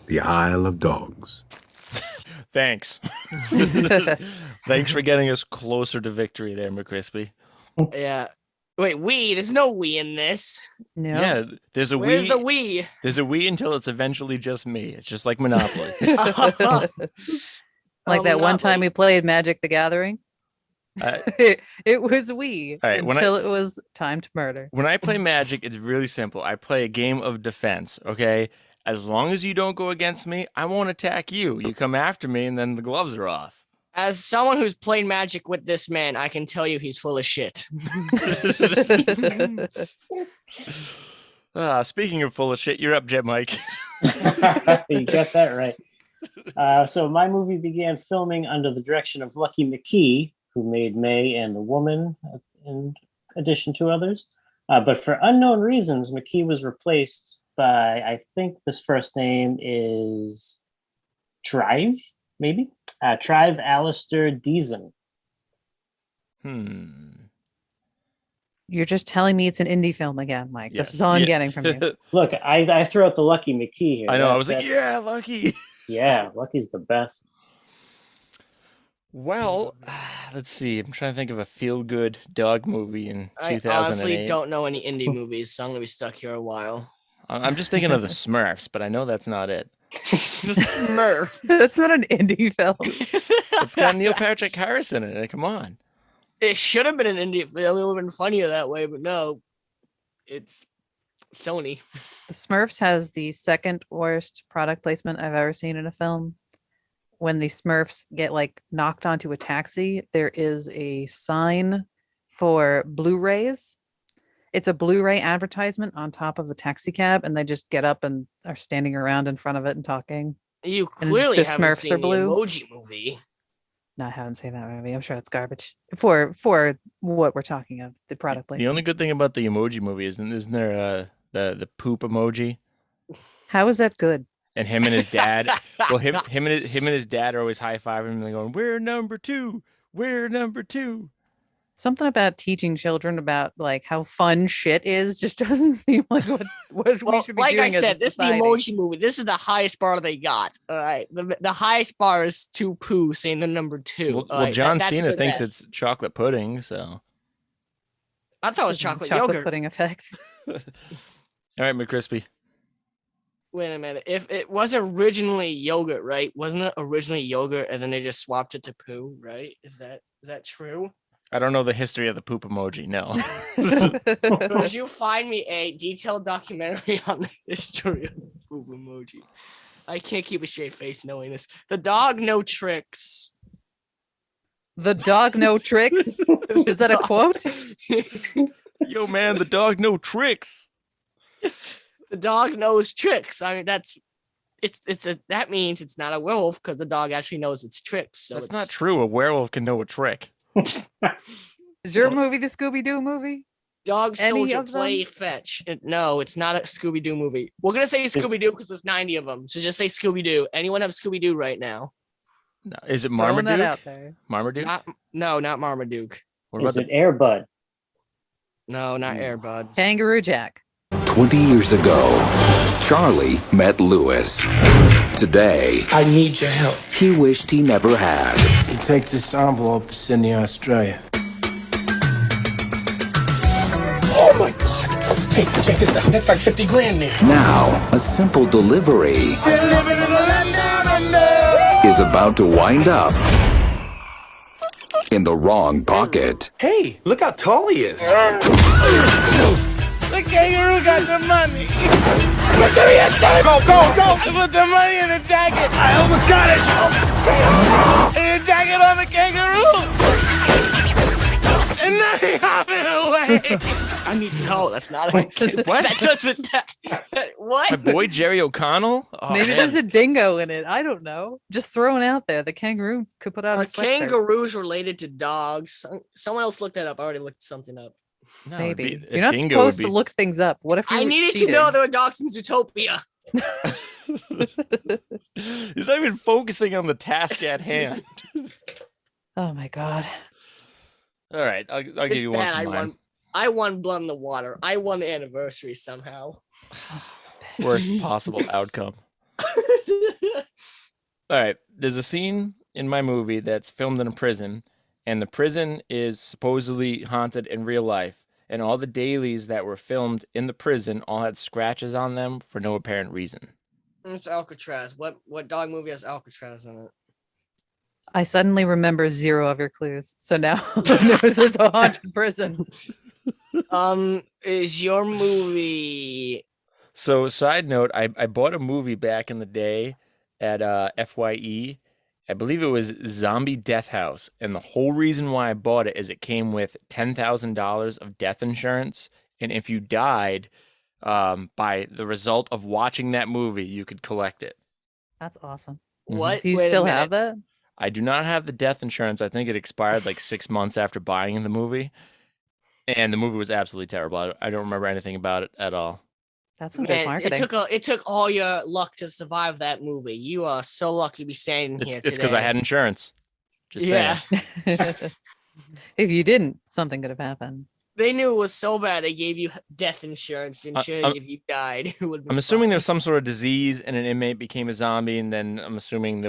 [SPEAKER 11] The Isle of Dogs.
[SPEAKER 1] Thanks. Thanks for getting us closer to victory there, McCrispy.
[SPEAKER 2] Yeah. Wait, we? There's no we in this.
[SPEAKER 3] No.
[SPEAKER 1] Yeah, there's a
[SPEAKER 2] Where's
[SPEAKER 1] we.
[SPEAKER 2] the we?
[SPEAKER 1] There's a we until it's eventually just me. It's just like Monopoly.
[SPEAKER 3] Like that one time
[SPEAKER 2] Monopoly.
[SPEAKER 3] we played Magic the Gathering.
[SPEAKER 1] Uh,
[SPEAKER 3] It was we
[SPEAKER 1] All right, when
[SPEAKER 3] until it was time to murder.
[SPEAKER 1] when I play Magic, it's really simple. I play a game of defense, okay? As long as you don't go against me, I won't attack you. You come after me, and then the gloves are off.
[SPEAKER 2] As someone who's played Magic with this man, I can tell you he's full of shit.
[SPEAKER 1] Speaking of full of shit, you're up, Jet Mike.
[SPEAKER 4] You got that right. So my movie began filming under the direction of Lucky McKee, who made May and the Woman, in addition to others. But for unknown reasons, McKee was replaced by, I think this first name is Trive, maybe? Trive Alistair Deason.
[SPEAKER 3] You're just telling me it's an indie film again, Mike. This is
[SPEAKER 1] Yes,
[SPEAKER 3] all I'm
[SPEAKER 1] yeah.
[SPEAKER 3] getting from you.
[SPEAKER 4] Look, I threw out the Lucky McKee here.
[SPEAKER 1] I know. I
[SPEAKER 4] That-
[SPEAKER 1] was like,
[SPEAKER 4] that-
[SPEAKER 1] yeah, Lucky.
[SPEAKER 4] Yeah, Lucky's the best.
[SPEAKER 1] Well, let's see. I'm trying to think of a feel-good dog movie in
[SPEAKER 2] I
[SPEAKER 1] 2008.
[SPEAKER 2] honestly don't know any indie movies, so I'm gonna be stuck here a while.
[SPEAKER 1] I'm just thinking of the Smurfs, but I know that's not it.
[SPEAKER 2] The Smurf.
[SPEAKER 3] That's not an indie film.
[SPEAKER 1] It's got Neil Patrick Harris in it. Come on.
[SPEAKER 2] It should have been an indie film. It would have been funnier that way, but no. It's Sony.
[SPEAKER 3] The Smurfs has the second worst product placement I've ever seen in a film. when the Smurfs get like knocked onto a taxi, there is a sign for Blu-rays. It's a Blu-ray advertisement on top of the taxi cab, and they just get up and are standing around in front of it and talking.
[SPEAKER 2] You
[SPEAKER 3] And
[SPEAKER 2] clearly
[SPEAKER 3] the
[SPEAKER 2] haven't
[SPEAKER 3] Smurfs
[SPEAKER 2] seen
[SPEAKER 3] are
[SPEAKER 2] the
[SPEAKER 3] blue.
[SPEAKER 2] Emoji Movie.
[SPEAKER 3] No, I haven't seen that movie. I'm sure it's garbage for what we're talking of, the product placement.
[SPEAKER 1] The only good thing about the Emoji Movie isn't there the poop emoji?
[SPEAKER 3] How is that good?
[SPEAKER 1] And him and his dad. Well, him and his dad are always high fiving and they're going, "We're number 2. We're number 2."
[SPEAKER 3] Something about teaching children about like how fun shit is just doesn't seem like what we should be
[SPEAKER 2] like
[SPEAKER 3] doing
[SPEAKER 2] I
[SPEAKER 3] as a
[SPEAKER 2] said, this is the
[SPEAKER 3] society.
[SPEAKER 2] Emoji Movie. This is the highest bar they got. All right, the highest bar is 2 poo saying the number 2.
[SPEAKER 1] Well, John
[SPEAKER 2] that's
[SPEAKER 1] Cena
[SPEAKER 2] the
[SPEAKER 1] thinks
[SPEAKER 2] best.
[SPEAKER 1] it's chocolate pudding, so.
[SPEAKER 2] I thought it was
[SPEAKER 3] This is
[SPEAKER 2] chocolate
[SPEAKER 3] chocolate
[SPEAKER 2] yogurt.
[SPEAKER 3] pudding effect.
[SPEAKER 1] All right, McCrispy.
[SPEAKER 2] Wait a minute. If it was originally yogurt, right? Wasn't it originally yogurt and then they just swapped it to poo, right? Is that true?
[SPEAKER 1] I don't know the history of the poop emoji. No.
[SPEAKER 2] Would you find me a detailed documentary on the history of the poop emoji? I can't keep a straight face knowing this. The dog, no tricks.
[SPEAKER 3] The dog no tricks. Is that a quote?
[SPEAKER 1] Yo, man, the dog no tricks.
[SPEAKER 2] The dog knows tricks. I mean, that means it's not a werewolf because the dog actually knows its tricks. So
[SPEAKER 1] That's
[SPEAKER 2] it's
[SPEAKER 1] not true. A werewolf can know a trick.
[SPEAKER 3] Is your movie the Scooby-Doo movie?
[SPEAKER 2] Dog,
[SPEAKER 3] Any
[SPEAKER 2] soldier,
[SPEAKER 3] of them?
[SPEAKER 2] play, fetch. No, it's not a Scooby-Doo movie. We're gonna say Scooby-Doo because there's 90 of them. So just say Scooby-Doo. Anyone have Scooby-Doo right now?
[SPEAKER 1] No. Is it
[SPEAKER 3] Just throwing that
[SPEAKER 1] Marmaduke?
[SPEAKER 3] out there.
[SPEAKER 1] Marmaduke?
[SPEAKER 2] Not Marmaduke.
[SPEAKER 1] What
[SPEAKER 4] Is
[SPEAKER 1] about
[SPEAKER 4] it Air Bud?
[SPEAKER 2] No, not Airbuds.
[SPEAKER 3] Kangaroo Jack.
[SPEAKER 13] 20 years ago, Charlie met Lewis. Today,
[SPEAKER 14] I need your help.
[SPEAKER 13] he wished he never had.
[SPEAKER 14] You take this envelope to Sydney, Australia. Oh my God! Hey, check this out. That's like 50 grand there.
[SPEAKER 13] Now, a simple delivery is about to wind up in the wrong pocket.
[SPEAKER 14] Hey, look how tall he is. The kangaroo got the money. Mysterious, go, go, go! I put the money in the jacket. I almost got it. In the jacket on the kangaroo. And now he hopping away.
[SPEAKER 2] I need no. That's not a
[SPEAKER 1] What?
[SPEAKER 2] That doesn't. What?
[SPEAKER 1] my boy Jerry O'Connell? Oh,
[SPEAKER 3] Maybe
[SPEAKER 1] man.
[SPEAKER 3] there's a dingo in it. I don't know. Just throwing out there. The kangaroo could put on a
[SPEAKER 2] Are
[SPEAKER 3] sweatshirt.
[SPEAKER 2] kangaroos related to dogs? Someone else looked that up. I already looked something up.
[SPEAKER 1] No,
[SPEAKER 3] Maybe.
[SPEAKER 1] it'd be- a
[SPEAKER 3] You're not
[SPEAKER 1] dingo
[SPEAKER 3] supposed
[SPEAKER 1] would
[SPEAKER 3] to
[SPEAKER 1] be-
[SPEAKER 3] look things up. What if you
[SPEAKER 2] I needed to know there were dogs in Zootopia.
[SPEAKER 1] He's not even focusing on the task at hand.
[SPEAKER 3] Oh my god.
[SPEAKER 1] All right, I'll give
[SPEAKER 2] It's
[SPEAKER 1] you one
[SPEAKER 2] bad.
[SPEAKER 1] from mine.
[SPEAKER 2] I won Blood in the Water. I won the anniversary somehow.
[SPEAKER 1] Worst possible outcome. All right, there's a scene in my movie that's filmed in a prison, and the prison is supposedly haunted in real life, and all the dailies that were filmed in the prison all had scratches on them for no apparent reason.
[SPEAKER 2] It's Alcatraz. What dog movie has Alcatraz in it?
[SPEAKER 3] I suddenly remember 0 of your clues. So now there's this a haunted prison.
[SPEAKER 2] Is your movie?
[SPEAKER 1] So, side note, I bought a movie back in the day at FYE. I believe it was Zombie Death House, and the whole reason why I bought it is it came with $10,000 of death insurance, and if you died by the result of watching that movie, you could collect it.
[SPEAKER 3] That's awesome.
[SPEAKER 2] What?
[SPEAKER 3] Do you
[SPEAKER 2] Wait a
[SPEAKER 3] still
[SPEAKER 2] minute.
[SPEAKER 3] have that?
[SPEAKER 1] I do not have the death insurance. I think it expired like 6 months after buying the movie, and the movie was absolutely terrible. I don't remember anything about it at all.
[SPEAKER 3] That's some good
[SPEAKER 2] Man,
[SPEAKER 3] marketing.
[SPEAKER 2] it took all your luck to survive that movie. You are so lucky to be standing here today.
[SPEAKER 1] It's because I had insurance. Just
[SPEAKER 2] Yeah.
[SPEAKER 1] saying.
[SPEAKER 3] If you didn't, something could have happened.
[SPEAKER 2] They knew it was so bad they gave you death insurance to ensure
[SPEAKER 1] I'm-
[SPEAKER 2] if you died, it would.
[SPEAKER 1] I'm assuming there was some sort of disease and an inmate became a zombie, and then I'm assuming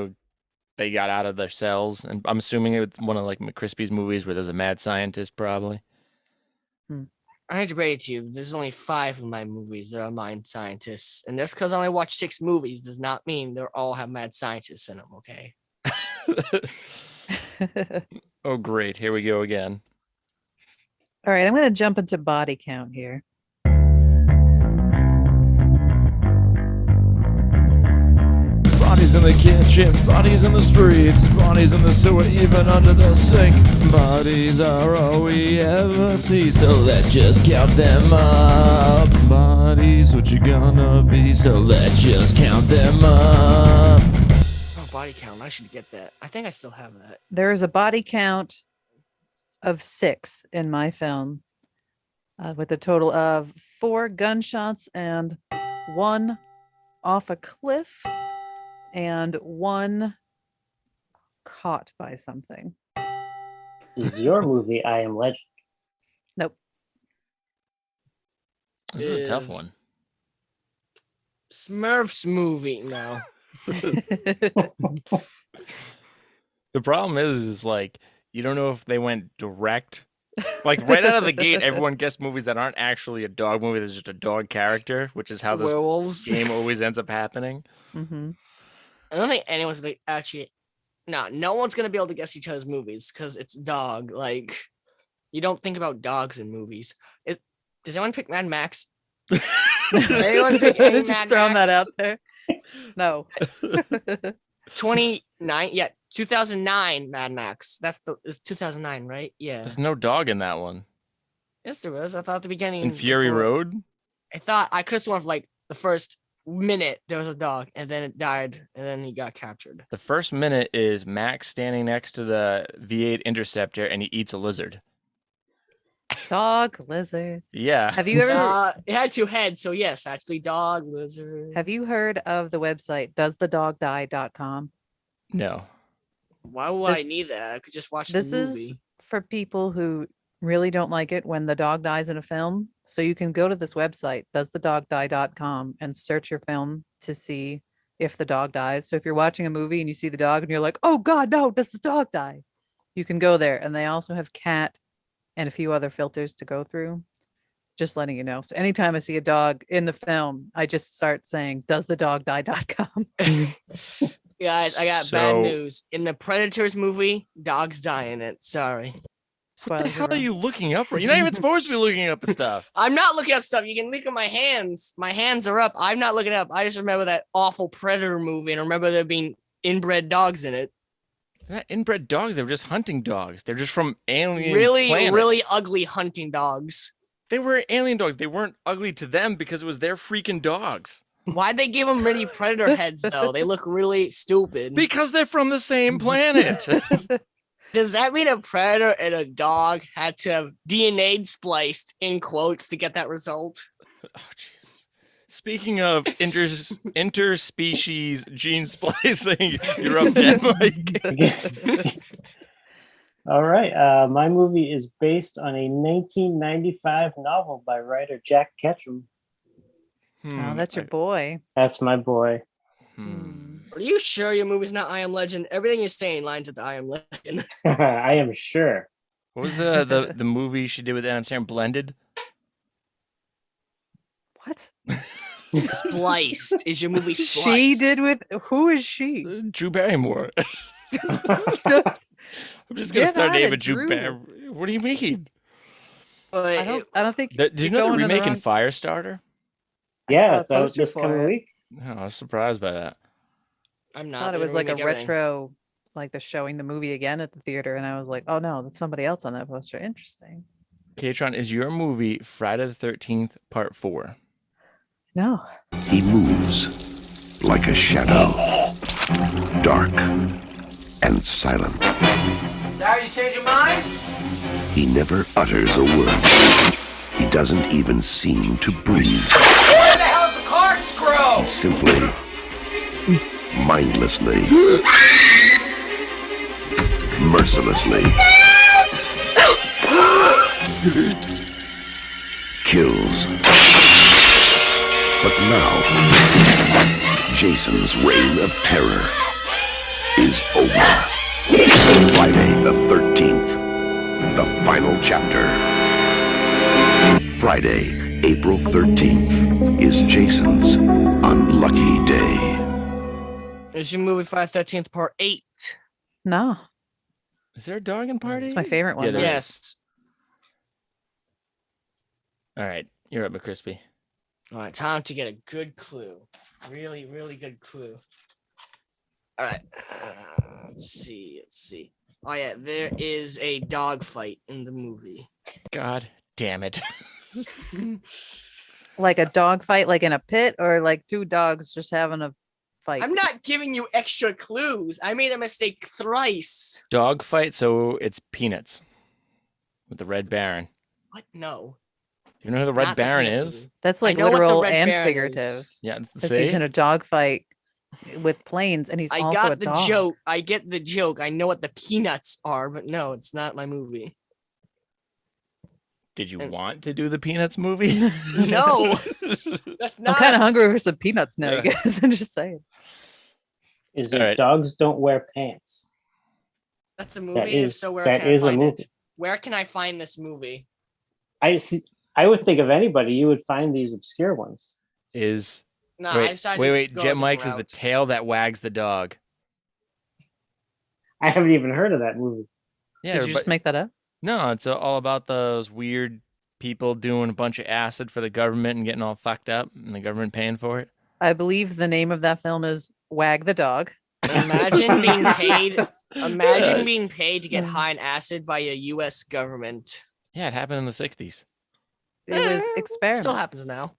[SPEAKER 1] they got out of their cells. And I'm assuming it's one of like McCrispy's movies where there's a mad scientist, probably.
[SPEAKER 2] I hate to break it to you, there's only 5 of my movies that are mind scientists, and just because I only watched 6 movies does not mean they all have mad scientists in them. Okay.
[SPEAKER 1] Oh, great. Here we go again.
[SPEAKER 3] All right, I'm going to jump into body count here.
[SPEAKER 9] Bodies in
[SPEAKER 1] the kitchens, bodies in the streets, bodies in the sewer, even under the sink. Bodies are all we ever see, so let's just count them up. Bodies, what you gonna be, so let's just count them up.
[SPEAKER 2] Oh, body count. I should get that. I think I still have that.
[SPEAKER 3] There is a body count of 6 in my film, with a total of 4 gunshots and 1 off a cliff and 1 caught by something.
[SPEAKER 4] Is your movie I Am Legend?
[SPEAKER 3] Nope.
[SPEAKER 1] This is a tough one.
[SPEAKER 2] Smurfs movie. No.
[SPEAKER 1] The problem is like you don't know if they went direct. Like right out of the gate, everyone gets movies that aren't actually a dog movie. There's just a dog character, which is how this
[SPEAKER 2] Werewolves.
[SPEAKER 1] game always ends up happening.
[SPEAKER 3] Mm-hmm.
[SPEAKER 2] I don't think anyone's like actually. No one's gonna be able to guess each other's movies because it's dog. Like, you don't think about dogs in movies. Does anyone pick Mad Max? Anyone pick any
[SPEAKER 3] Just
[SPEAKER 2] Mad
[SPEAKER 3] throwing that
[SPEAKER 2] Max?
[SPEAKER 3] out there. No.
[SPEAKER 2] 2009 Mad Max. It's 2009, right? Yeah.
[SPEAKER 1] There's no dog in that one.
[SPEAKER 2] Yes, there was. I thought at the beginning.
[SPEAKER 1] In Fury
[SPEAKER 2] before-
[SPEAKER 1] Road?
[SPEAKER 2] I thought I could have sworn for like the first minute there was a dog, and then it died, and then he got captured.
[SPEAKER 1] The first minute is Max standing next to the V8 Interceptor and he eats a lizard.
[SPEAKER 3] Dog, lizard.
[SPEAKER 1] Yeah.
[SPEAKER 3] Have you ever
[SPEAKER 2] It had 2 heads, so yes, actually, dog, lizard.
[SPEAKER 3] have you heard of the website doesthedogdie.com?
[SPEAKER 1] No.
[SPEAKER 2] Why would I need that? I could just watch
[SPEAKER 3] This
[SPEAKER 2] the movie.
[SPEAKER 3] is for people who really don't like it when the dog dies in a film. So you can go to this website, doesthedogdie.com, and search your film to see if the dog dies. So if you're watching a movie and you see the dog and you're like, oh God, no, does the dog die? You can go there. And they also have cat and a few other filters to go through. Just letting you know. So anytime I see a dog in the film, I just start saying, doesthedogdie.com.
[SPEAKER 2] Guys, I got bad news. In the Predators movie, dogs die in it. Sorry.
[SPEAKER 1] What the hell are you looking up? You're not even supposed to be looking up at stuff.
[SPEAKER 2] I'm not looking up stuff. You can look at my hands. My hands are up. I'm not looking up. I just remember that awful Predator movie and remember there being inbred dogs in it.
[SPEAKER 1] They're not inbred dogs. They were just hunting dogs. They're just from alien
[SPEAKER 2] Really,
[SPEAKER 1] planets.
[SPEAKER 2] really ugly hunting dogs.
[SPEAKER 1] They were alien dogs. They weren't ugly to them because it was their freaking dogs.
[SPEAKER 2] Why'd they give them really predator heads, though? They look really stupid.
[SPEAKER 1] Because they're from the same planet.
[SPEAKER 2] Does that mean a predator and a dog had to have DNA spliced, in quotes, to get that result?
[SPEAKER 1] Oh, Jesus. Speaking of interspecies gene splicing, you're up, Jen, Mike.
[SPEAKER 4] All right. My movie is based on a 1995 novel by writer Jack Ketchum.
[SPEAKER 3] Oh, that's your boy.
[SPEAKER 4] That's my boy.
[SPEAKER 2] Are you sure your movie's not I Am Legend? Everything you're saying lines with I Am Legend.
[SPEAKER 4] I am sure.
[SPEAKER 1] What was the movie she did with Adam Sandler? Blended?
[SPEAKER 3] What?
[SPEAKER 2] Spliced. Is your movie Spliced?
[SPEAKER 3] She did with who is she?
[SPEAKER 1] Drew Barrymore. I'm just gonna start naming Drew Barrymore. What do you mean?
[SPEAKER 3] I don't think.
[SPEAKER 1] Did you know they're remaking Firestarter?
[SPEAKER 4] Yeah, it's out this coming week.
[SPEAKER 1] No, I was surprised by that.
[SPEAKER 2] I'm
[SPEAKER 3] I
[SPEAKER 2] not.
[SPEAKER 3] thought it was
[SPEAKER 2] They're
[SPEAKER 3] like a
[SPEAKER 2] remake everything.
[SPEAKER 3] retro, like the showing the movie again at the theater, and I was like, oh no, that's somebody else on that poster. Interesting.
[SPEAKER 1] K-Tron, is your movie Friday the 13th Part 4?
[SPEAKER 3] No.
[SPEAKER 8] He moves like a shadow, dark and silent.
[SPEAKER 14] Sorry you changed your mind?
[SPEAKER 8] He never utters a word. He doesn't even seem to breathe.
[SPEAKER 14] Where the hell's the corkscrew?
[SPEAKER 8] He simply, mindlessly, mercilessly kills. But now, Jason's reign of terror is over. Friday the 13th, the final chapter. Friday, April 13th, is Jason's unlucky day.
[SPEAKER 2] Is your movie Friday the 13th Part 8?
[SPEAKER 3] No.
[SPEAKER 1] Is there a dog in Part 8?
[SPEAKER 3] It's my favorite one.
[SPEAKER 1] Yeah, there is.
[SPEAKER 2] Yes.
[SPEAKER 1] All right, you're up, McCrispy.
[SPEAKER 2] All right, time to get a good clue. Really, really good clue. All right. Let's see. Oh yeah, there is a dog fight in the movie.
[SPEAKER 1] God damn it.
[SPEAKER 3] Like a dog fight, like in a pit, or like two dogs just having a fight?
[SPEAKER 2] I'm not giving you extra clues. I made a mistake thrice.
[SPEAKER 1] Dog fight, so it's Peanuts with the Red Baron.
[SPEAKER 2] What? No.
[SPEAKER 1] You know who the Red
[SPEAKER 2] Not the
[SPEAKER 1] Baron
[SPEAKER 2] Peanuts
[SPEAKER 1] is?
[SPEAKER 2] movie.
[SPEAKER 3] That's
[SPEAKER 2] I
[SPEAKER 3] like
[SPEAKER 2] know what the
[SPEAKER 3] literal
[SPEAKER 2] Red
[SPEAKER 3] and
[SPEAKER 2] Baron
[SPEAKER 3] figurative.
[SPEAKER 2] is.
[SPEAKER 1] Yeah,
[SPEAKER 3] Because he's in a dog fight with planes, and he's
[SPEAKER 2] I
[SPEAKER 3] also a
[SPEAKER 2] got the
[SPEAKER 3] dog.
[SPEAKER 2] joke. I get the joke. I know what the Peanuts are, but no, it's not my movie.
[SPEAKER 1] Did you want to do the Peanuts movie?
[SPEAKER 2] No. That's
[SPEAKER 3] I'm
[SPEAKER 2] not.
[SPEAKER 3] kind of hungry for some peanuts now,
[SPEAKER 1] Yeah.
[SPEAKER 3] you guys. I'm just saying.
[SPEAKER 4] Is it
[SPEAKER 1] Alright.
[SPEAKER 4] Dogs Don't Wear Pants?
[SPEAKER 2] That's a movie. If
[SPEAKER 4] is-
[SPEAKER 2] so, where
[SPEAKER 4] that
[SPEAKER 2] can I
[SPEAKER 4] is a
[SPEAKER 2] find
[SPEAKER 4] movie.
[SPEAKER 2] it? Where can I find this movie?
[SPEAKER 4] I would think of anybody, you would find these obscure ones.
[SPEAKER 1] Is
[SPEAKER 2] No, I
[SPEAKER 1] wait,
[SPEAKER 2] decided
[SPEAKER 1] wait.
[SPEAKER 2] to go a
[SPEAKER 1] Jet
[SPEAKER 2] different
[SPEAKER 1] Mike's is the
[SPEAKER 2] route.
[SPEAKER 1] tail that wags the dog.
[SPEAKER 4] I haven't even heard of that movie.
[SPEAKER 1] Yeah,
[SPEAKER 3] Did you just make that up?
[SPEAKER 1] No, it's all about those weird people doing a bunch of acid for the government and getting all fucked up, and the government paying for it.
[SPEAKER 3] I believe the name of that film is Wag the Dog.
[SPEAKER 2] Imagine being paid. Imagine being paid to get high in acid by a U.S. government.
[SPEAKER 1] Yeah, it happened in the '60s.
[SPEAKER 3] It was experiment.
[SPEAKER 2] Still happens now.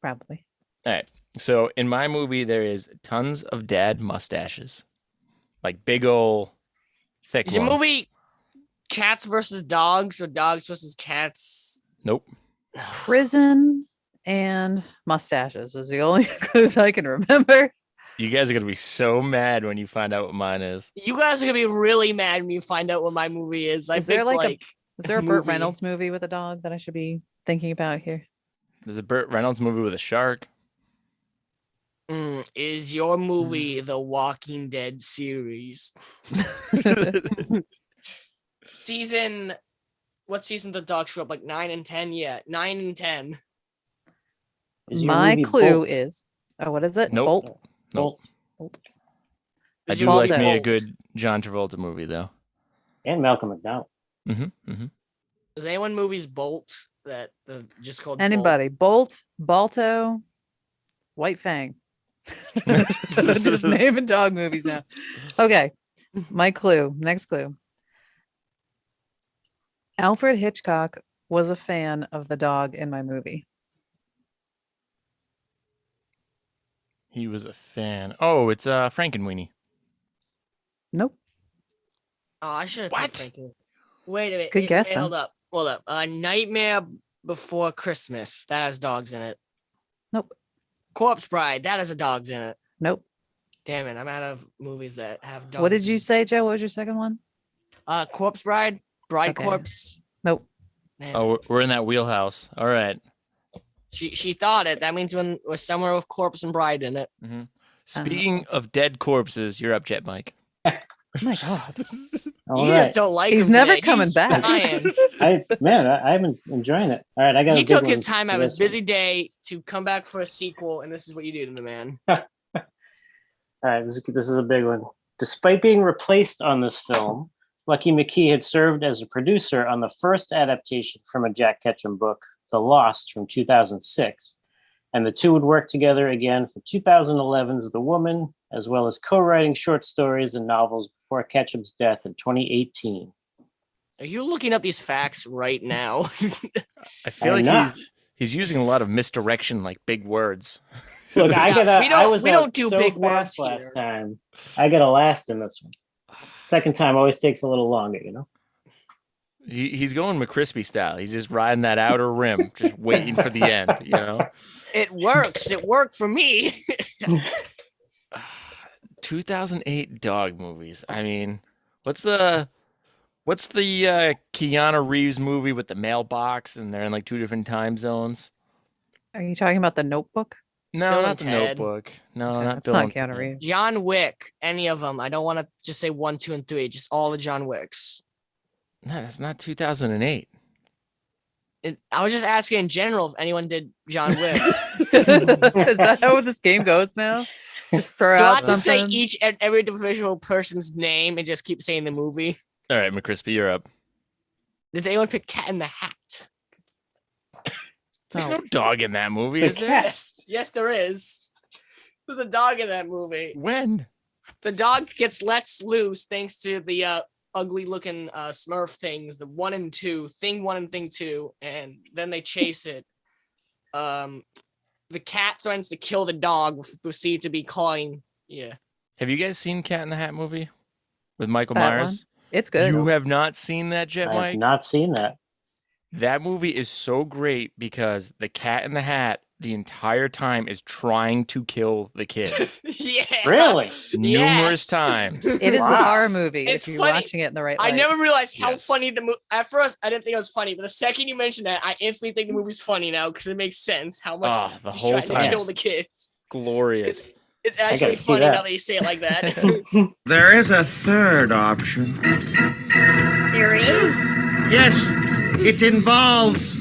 [SPEAKER 3] Probably.
[SPEAKER 1] All right. So in my movie, there is tons of dad mustaches, like big ol' thick
[SPEAKER 2] Is your
[SPEAKER 1] ones.
[SPEAKER 2] movie cats versus dogs or dogs versus cats?
[SPEAKER 1] Nope.
[SPEAKER 3] Prison and mustaches is the only clues I can remember.
[SPEAKER 1] You guys are gonna be so mad when you find out what mine is.
[SPEAKER 2] You guys are gonna be really mad when you find out what my movie is. I
[SPEAKER 3] Is there
[SPEAKER 2] picked
[SPEAKER 3] like Is there a Burt
[SPEAKER 2] movie.
[SPEAKER 3] Reynolds movie with a dog that I should be thinking about here?
[SPEAKER 1] There's a Burt Reynolds movie with a shark.
[SPEAKER 2] Is your movie the Walking Dead series? Season, what season did the dog show up? Like 9 and 10? Yeah, 9 and 10.
[SPEAKER 4] Is your
[SPEAKER 3] My
[SPEAKER 4] movie
[SPEAKER 3] clue
[SPEAKER 4] Bolt?
[SPEAKER 3] is what is it?
[SPEAKER 1] Nope.
[SPEAKER 3] Bolt?
[SPEAKER 1] Nope.
[SPEAKER 3] Bolt.
[SPEAKER 1] I
[SPEAKER 2] Is
[SPEAKER 1] do
[SPEAKER 2] your
[SPEAKER 1] like
[SPEAKER 2] movie
[SPEAKER 1] me a
[SPEAKER 2] Bolt?
[SPEAKER 1] good John Travolta movie though.
[SPEAKER 4] And Malcolm McDowell.
[SPEAKER 1] Mm-hmm.
[SPEAKER 2] Is anyone movies Bolt that just called
[SPEAKER 3] Anybody? Bolt, Balto, White Fang. Just naming dog movies now. Okay. My clue. Next clue. Alfred Hitchcock was a fan of the dog in my movie.
[SPEAKER 1] He was a fan. Oh, it's Frankenweenie.
[SPEAKER 3] Nope.
[SPEAKER 2] Oh, I should have.
[SPEAKER 1] What?
[SPEAKER 2] Wait a minute.
[SPEAKER 3] Good guess,
[SPEAKER 2] Wait,
[SPEAKER 3] though.
[SPEAKER 2] hold up. Nightmare Before Christmas. That has dogs in it.
[SPEAKER 3] Nope.
[SPEAKER 2] Corpse Bride. That has a dogs in it.
[SPEAKER 3] Nope.
[SPEAKER 2] Damn it! I'm out of movies that have dogs.
[SPEAKER 3] What did you say, Joe? What was your second one?
[SPEAKER 2] Corpse Bride. Bride
[SPEAKER 3] Okay.
[SPEAKER 2] Corpse.
[SPEAKER 3] Nope.
[SPEAKER 2] Man,
[SPEAKER 1] Oh, we're in that wheelhouse. All right.
[SPEAKER 2] she thought it. That means when was somewhere with corpse and bride in it.
[SPEAKER 1] Mm-hmm. Speaking of dead corpses, you're up, Jet Mike.
[SPEAKER 3] Oh my god.
[SPEAKER 4] All
[SPEAKER 2] You
[SPEAKER 4] right.
[SPEAKER 2] just don't like
[SPEAKER 3] He's
[SPEAKER 2] him
[SPEAKER 3] never
[SPEAKER 2] today.
[SPEAKER 3] coming
[SPEAKER 2] He's
[SPEAKER 3] back.
[SPEAKER 2] trying.
[SPEAKER 4] I'm enjoying it. All right, I got.
[SPEAKER 2] He
[SPEAKER 4] a big
[SPEAKER 2] took his
[SPEAKER 4] one
[SPEAKER 2] time
[SPEAKER 4] for
[SPEAKER 2] out of his
[SPEAKER 4] this one.
[SPEAKER 2] busy day to come back for a sequel, and this is what you do to the man.
[SPEAKER 4] All right, this is a big one. Despite being replaced on this film, Lucky McKee had served as a producer on the first adaptation from a Jack Ketchum book, The Lost, from 2006, and the two would work together again for 2011's The Woman, as well as co-writing short stories and novels before Ketchum's death in 2018.
[SPEAKER 2] Are you looking up these facts right now?
[SPEAKER 1] I feel
[SPEAKER 4] I'm
[SPEAKER 1] like
[SPEAKER 4] not.
[SPEAKER 1] he's using a lot of misdirection, like big words.
[SPEAKER 4] Look,
[SPEAKER 2] we don't do big words
[SPEAKER 4] fast last
[SPEAKER 2] here.
[SPEAKER 4] time. I got a last in this one. Second time always takes a little longer, you know?
[SPEAKER 1] He's going McCrispy style. He's just riding that outer rim, just waiting for the end, you know?
[SPEAKER 2] It works. It worked for me.
[SPEAKER 1] 2008 dog movies. I mean, what's the Keanu Reeves movie with the mailbox and they're in like two different time zones?
[SPEAKER 3] Are you talking about the Notebook?
[SPEAKER 1] No,
[SPEAKER 2] Bill
[SPEAKER 1] not
[SPEAKER 2] and
[SPEAKER 1] the
[SPEAKER 2] Ted.
[SPEAKER 1] Notebook. No,
[SPEAKER 3] Okay,
[SPEAKER 1] not
[SPEAKER 3] that's
[SPEAKER 1] Bill
[SPEAKER 3] not
[SPEAKER 1] and
[SPEAKER 3] Keanu
[SPEAKER 1] Ted.
[SPEAKER 3] Reeves.
[SPEAKER 2] John Wick, any of them. I don't want to just say 1, 2, and 3. Just all the John Wicks.
[SPEAKER 1] No, that's not 2008.
[SPEAKER 2] I was just asking in general if anyone did John Wick.
[SPEAKER 3] Is that how this game goes now? Just throw
[SPEAKER 2] Do I
[SPEAKER 3] out
[SPEAKER 2] have to say
[SPEAKER 3] something.
[SPEAKER 2] each and every individual person's name and just keep saying the movie?
[SPEAKER 1] All right, McCrispy, you're up.
[SPEAKER 2] Did anyone pick Cat in the Hat?
[SPEAKER 1] There's no dog in that movie,
[SPEAKER 4] The
[SPEAKER 1] is there?
[SPEAKER 4] cat.
[SPEAKER 2] Yes, there is. There's a dog in that movie.
[SPEAKER 1] When?
[SPEAKER 2] The dog gets let loose thanks to the ugly looking Smurf things, the 1 and 2, thing 1 and thing 2, and then they chase it. The cat threatens to kill the dog, proceed to be calling. Yeah.
[SPEAKER 1] Have you guys seen Cat in the Hat movie with Michael
[SPEAKER 3] That
[SPEAKER 1] Myers?
[SPEAKER 3] one? It's good.
[SPEAKER 1] You have not seen that yet,
[SPEAKER 4] I
[SPEAKER 1] Mike?
[SPEAKER 4] have not seen that.
[SPEAKER 1] That movie is so great because the Cat in the Hat the entire time is trying to kill the kids.
[SPEAKER 2] Yeah.
[SPEAKER 4] Really?
[SPEAKER 1] Numerous times.
[SPEAKER 3] It is a horror movie
[SPEAKER 2] It's
[SPEAKER 3] if you're
[SPEAKER 2] funny.
[SPEAKER 3] watching it in the right
[SPEAKER 2] I
[SPEAKER 3] light.
[SPEAKER 2] never realized how
[SPEAKER 1] Yes.
[SPEAKER 2] funny the movie. At first, I didn't think it was funny, but the second you mentioned that, I instantly think the movie's funny now because it makes sense how much
[SPEAKER 1] The
[SPEAKER 2] he's
[SPEAKER 1] whole
[SPEAKER 2] trying to
[SPEAKER 1] time.
[SPEAKER 2] kill the kids.
[SPEAKER 1] Glorious.
[SPEAKER 2] It's actually
[SPEAKER 4] see
[SPEAKER 2] funny
[SPEAKER 4] that.
[SPEAKER 2] now that you say it like that.
[SPEAKER 15] There is a third option.
[SPEAKER 6] There is?
[SPEAKER 15] Yes, it involves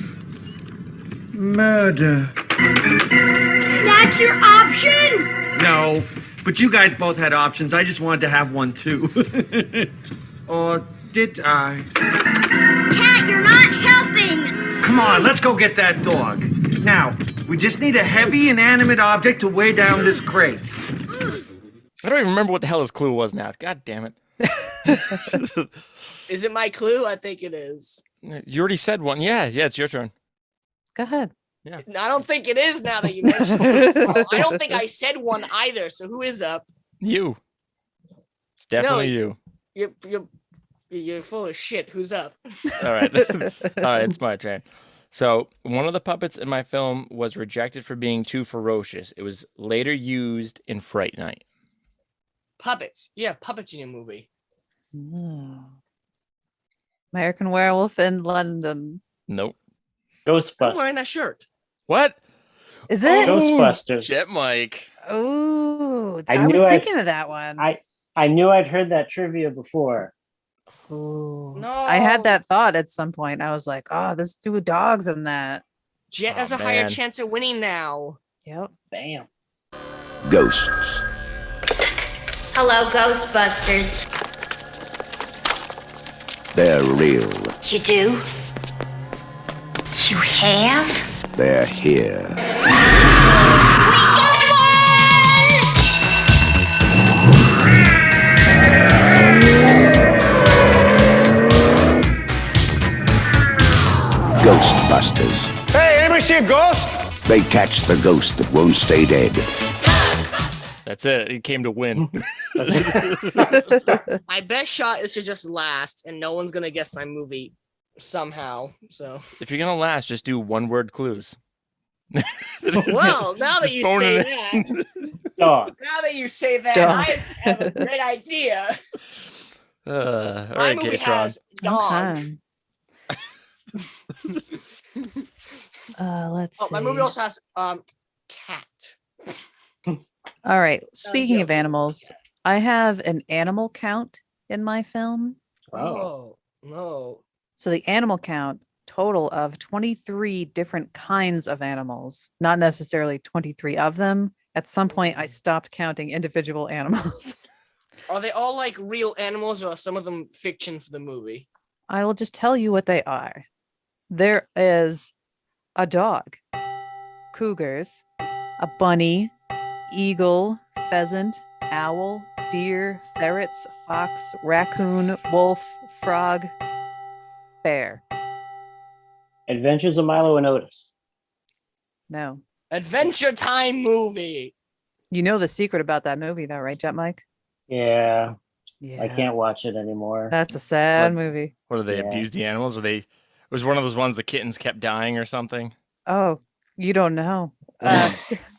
[SPEAKER 15] murder.
[SPEAKER 6] That's your option?
[SPEAKER 15] No, but you guys both had options. I just wanted to have one too. Or did I?
[SPEAKER 6] Cat, you're not helping.
[SPEAKER 15] Come on, let's go get that dog. Now, we just need a heavy, inanimate object to weigh down this crate.
[SPEAKER 1] I don't even remember what the hell his clue was now. God damn it.
[SPEAKER 2] Is it my clue? I think it is.
[SPEAKER 1] You already said one. Yeah, it's your turn.
[SPEAKER 3] Go ahead.
[SPEAKER 1] Yeah.
[SPEAKER 2] I don't think it is now that you mentioned it. Well, I don't think I said one either. So who is up?
[SPEAKER 1] You. It's definitely you.
[SPEAKER 2] You're full of shit. Who's up?
[SPEAKER 1] All right. All right, it's my turn. So, one of the puppets in my film was rejected for being too ferocious. It was later used in Fright Night.
[SPEAKER 2] Puppets. Yeah, puppets in your movie.
[SPEAKER 3] American Werewolf in London.
[SPEAKER 1] Nope.
[SPEAKER 2] I'm
[SPEAKER 4] Ghostbusters.
[SPEAKER 2] wearing that shirt.
[SPEAKER 1] What?
[SPEAKER 3] Is it?
[SPEAKER 4] Ghostbusters.
[SPEAKER 1] Jet Mike.
[SPEAKER 3] Oh,
[SPEAKER 4] I
[SPEAKER 3] I was
[SPEAKER 4] knew
[SPEAKER 3] thinking of that one.
[SPEAKER 4] I knew I'd heard that trivia before.
[SPEAKER 3] Ooh.
[SPEAKER 2] No.
[SPEAKER 3] I had that thought at some point. I was like, oh, there's 2 dogs in that.
[SPEAKER 2] Jet
[SPEAKER 1] Oh,
[SPEAKER 2] has a higher
[SPEAKER 1] man.
[SPEAKER 2] chance of winning now.
[SPEAKER 3] Yep.
[SPEAKER 4] Bam.
[SPEAKER 8] Ghosts.
[SPEAKER 6] Hello, Ghostbusters.
[SPEAKER 8] They're real.
[SPEAKER 6] You do? You have?
[SPEAKER 8] They're here. Ghostbusters.
[SPEAKER 12] Hey, anybody see a ghost?
[SPEAKER 8] They catch the ghost that won't stay dead.
[SPEAKER 1] That's it. He came to win.
[SPEAKER 2] My best shot is to just last, and no one's gonna guess my movie somehow. So,
[SPEAKER 1] If you're going to last, just do one-word clues.
[SPEAKER 2] well, now that
[SPEAKER 1] Just
[SPEAKER 2] you
[SPEAKER 1] phone
[SPEAKER 2] say
[SPEAKER 1] it
[SPEAKER 2] that,
[SPEAKER 4] Dog.
[SPEAKER 2] now that you say that,
[SPEAKER 3] Dog.
[SPEAKER 2] I have a great idea.
[SPEAKER 1] All
[SPEAKER 2] My
[SPEAKER 1] right,
[SPEAKER 2] movie
[SPEAKER 1] K-Tron.
[SPEAKER 2] has dog.
[SPEAKER 3] Okay. Let's
[SPEAKER 2] Oh,
[SPEAKER 3] see.
[SPEAKER 2] my movie also has cat.
[SPEAKER 3] All right. Speaking of
[SPEAKER 2] joking, it's
[SPEAKER 3] animals,
[SPEAKER 2] cat.
[SPEAKER 3] I have an animal count in my film.
[SPEAKER 2] Oh no.
[SPEAKER 3] So the animal count total of 23 different kinds of animals, not necessarily 23 of them. At some point, I stopped counting individual animals.
[SPEAKER 2] Are they all like real animals, or are some of them fiction for the movie?
[SPEAKER 3] I will just tell you what they are. There is a dog, cougars, a bunny, eagle, pheasant, owl, deer, ferrets, fox, raccoon, wolf, frog, bear.
[SPEAKER 4] Adventures of Milo and Otis.
[SPEAKER 3] No.
[SPEAKER 2] Adventure Time movie.
[SPEAKER 3] You know the secret about that movie, though, right, Jet Mike?
[SPEAKER 4] Yeah.
[SPEAKER 3] Yeah.
[SPEAKER 4] I can't watch it anymore.
[SPEAKER 3] That's a sad
[SPEAKER 1] What?
[SPEAKER 3] movie.
[SPEAKER 1] What, do they
[SPEAKER 4] Yeah.
[SPEAKER 1] abuse the animals? Or it was one of those ones the kittens kept dying or something?
[SPEAKER 3] Oh, you don't know.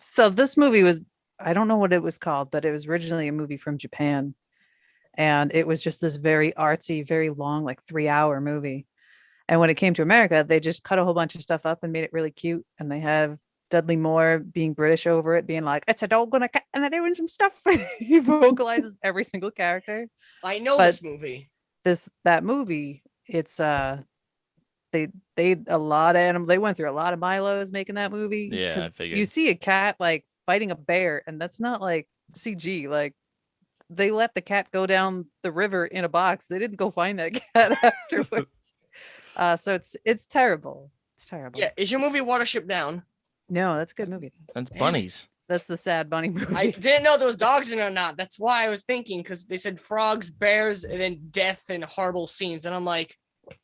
[SPEAKER 3] So this movie was, I don't know what it was called, but it was originally a movie from Japan. And it was just this very artsy, very long, like 3-hour movie. And when it came to America, they just cut a whole bunch of stuff up and made it really cute. And they have Dudley Moore being British over it, being like, it's a dog and a cat, and they're doing some stuff. He vocalizes every single character.
[SPEAKER 2] I know
[SPEAKER 3] But
[SPEAKER 2] this movie.
[SPEAKER 3] That movie, it's they a lot of animals. They went through a lot of Milos making that movie.
[SPEAKER 1] Yeah, I
[SPEAKER 3] 'cause
[SPEAKER 1] figured.
[SPEAKER 3] you see a cat like fighting a bear, and that's not like CG. Like they let the cat go down the river in a box. They didn't go find that cat afterwards. So it's terrible. It's terrible.
[SPEAKER 2] Yeah, is your movie Watership Down?
[SPEAKER 3] No, that's a good movie.
[SPEAKER 1] That's bunnies.
[SPEAKER 3] That's the sad bunny movie.
[SPEAKER 2] I didn't know there was dogs in it or not. That's why I was thinking, because they said frogs, bears, and then death and horrible scenes. And I'm like,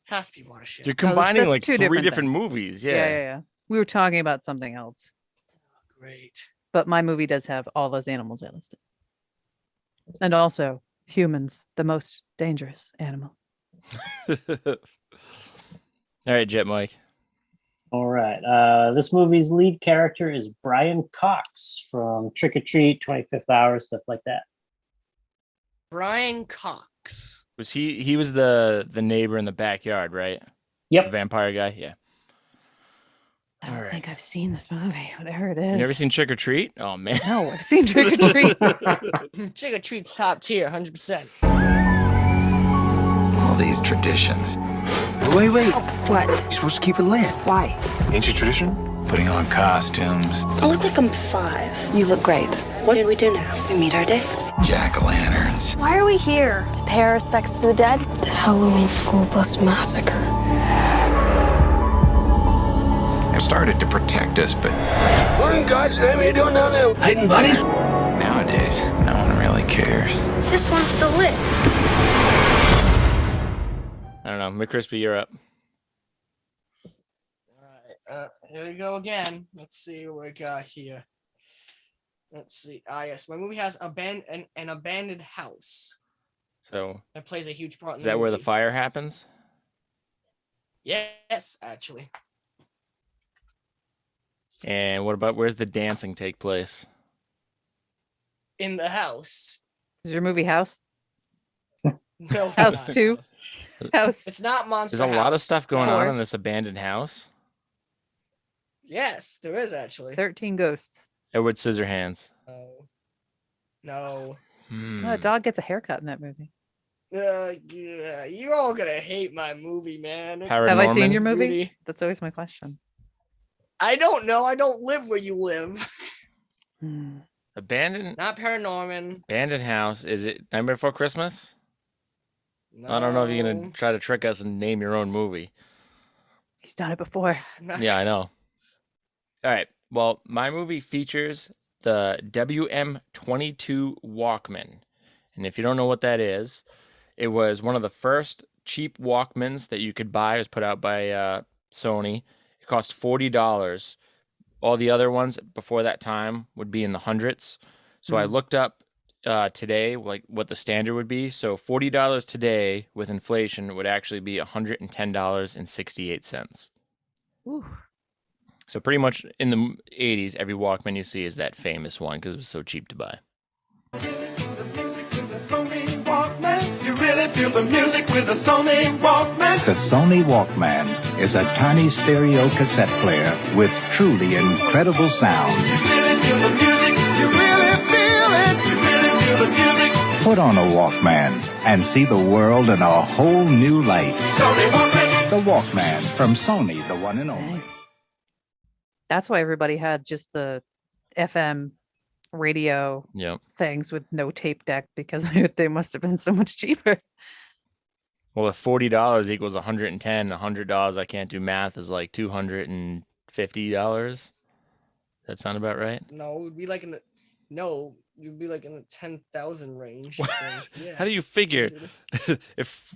[SPEAKER 2] has to be watershed.
[SPEAKER 1] You're combining
[SPEAKER 3] that's
[SPEAKER 1] like
[SPEAKER 3] two
[SPEAKER 1] three different
[SPEAKER 3] things.
[SPEAKER 1] movies.
[SPEAKER 3] Yeah. We were talking about something else.
[SPEAKER 2] Great.
[SPEAKER 3] But my movie does have all those animals I listed. And also humans, the most dangerous animal.
[SPEAKER 1] All right, Jet Mike.
[SPEAKER 4] All right. This movie's lead character is Brian Cox from Trick or Treat, 25th Hour, stuff like that.
[SPEAKER 2] Brian Cox.
[SPEAKER 1] Was he was the neighbor in the backyard, right?
[SPEAKER 4] Yep.
[SPEAKER 1] The vampire guy, yeah.
[SPEAKER 3] I don't think I've seen this movie, whatever it is.
[SPEAKER 1] You never seen Trick or Treat? Oh man.
[SPEAKER 3] No, I've seen Trick or Treat.
[SPEAKER 2] Trick or Treat's top tier, 100%.
[SPEAKER 16] All these traditions.
[SPEAKER 17] Wait.
[SPEAKER 6] What?
[SPEAKER 17] You're supposed to keep it lit.
[SPEAKER 6] Why?
[SPEAKER 17] Ancient tradition? Putting on costumes.
[SPEAKER 18] I look like I'm 5.
[SPEAKER 6] You look great.
[SPEAKER 18] What did we do now? We meet our dates.
[SPEAKER 16] Jack-o'-lanterns.
[SPEAKER 18] Why are we here?
[SPEAKER 6] To pay our respects to the dead?
[SPEAKER 18] The Halloween school bus massacre.
[SPEAKER 16] They started to protect us, but
[SPEAKER 17] What in God's name are you doing down there? Hiding buddies?
[SPEAKER 16] nowadays, no one really cares.
[SPEAKER 18] This one's still lit.
[SPEAKER 1] I don't know. McCrispy, you're up.
[SPEAKER 2] Here we go again. Let's see what we got here. Let's see. Yes, my movie has an abandoned house.
[SPEAKER 1] So
[SPEAKER 2] That plays a huge part in
[SPEAKER 1] is that where the
[SPEAKER 2] movie.
[SPEAKER 1] fire happens?
[SPEAKER 2] Yes, actually.
[SPEAKER 1] And what about where's the dancing take place?
[SPEAKER 2] In the house.
[SPEAKER 3] Is your movie House?
[SPEAKER 2] No, it's
[SPEAKER 3] House
[SPEAKER 2] not.
[SPEAKER 3] 2? House.
[SPEAKER 2] It's not Monster
[SPEAKER 1] There's a lot of
[SPEAKER 2] House.
[SPEAKER 1] stuff going
[SPEAKER 3] Four.
[SPEAKER 1] on in this abandoned house.
[SPEAKER 2] Yes, there is actually.
[SPEAKER 3] 13 Ghosts.
[SPEAKER 1] Edward Scissorhands.
[SPEAKER 2] No.
[SPEAKER 3] Oh, a dog gets a haircut in that movie.
[SPEAKER 2] Yeah, you're all gonna hate my movie, man.
[SPEAKER 3] Have I seen your movie?
[SPEAKER 2] Really-
[SPEAKER 3] That's always my question.
[SPEAKER 2] I don't know. I don't live where you live.
[SPEAKER 1] Abandoned
[SPEAKER 2] Not Paranorman.
[SPEAKER 1] abandoned house. Is it Nightmare Before Christmas? I don't know if you're gonna try to trick us and name your own movie.
[SPEAKER 3] He's done it before.
[SPEAKER 1] Yeah, I know. All right. Well, my movie features the WM-22 Walkman. And if you don't know what that is, it was one of the first cheap Walkmans that you could buy. It was put out by Sony. It cost $40. All the other ones before that time would be in the hundreds. So I looked up today, like what the standard would be. So $40 today with inflation would actually be $110.68.
[SPEAKER 3] Ooh.
[SPEAKER 1] So pretty much in the 80s, every Walkman you see is that famous one because it was so cheap to buy.
[SPEAKER 14] You really feel the music with the Sony Walkman.
[SPEAKER 19] The Sony Walkman is a tiny stereo cassette player with truly incredible sound.
[SPEAKER 14] You really feel the music. You really feel it. You really feel the music.
[SPEAKER 19] Put on a Walkman and see the world in a whole new light.
[SPEAKER 14] Sony Walkman.
[SPEAKER 19] The Walkman from Sony, the one and only.
[SPEAKER 3] That's why everybody had just the FM radio things with no tape deck because they must have been so much cheaper.
[SPEAKER 1] Well, if $40 equals 110, $100, I can't do math, is like $250. That sound about right?
[SPEAKER 2] No, it would be like in the you'd be like in the 10,000 range. Yeah.
[SPEAKER 1] How do you figure if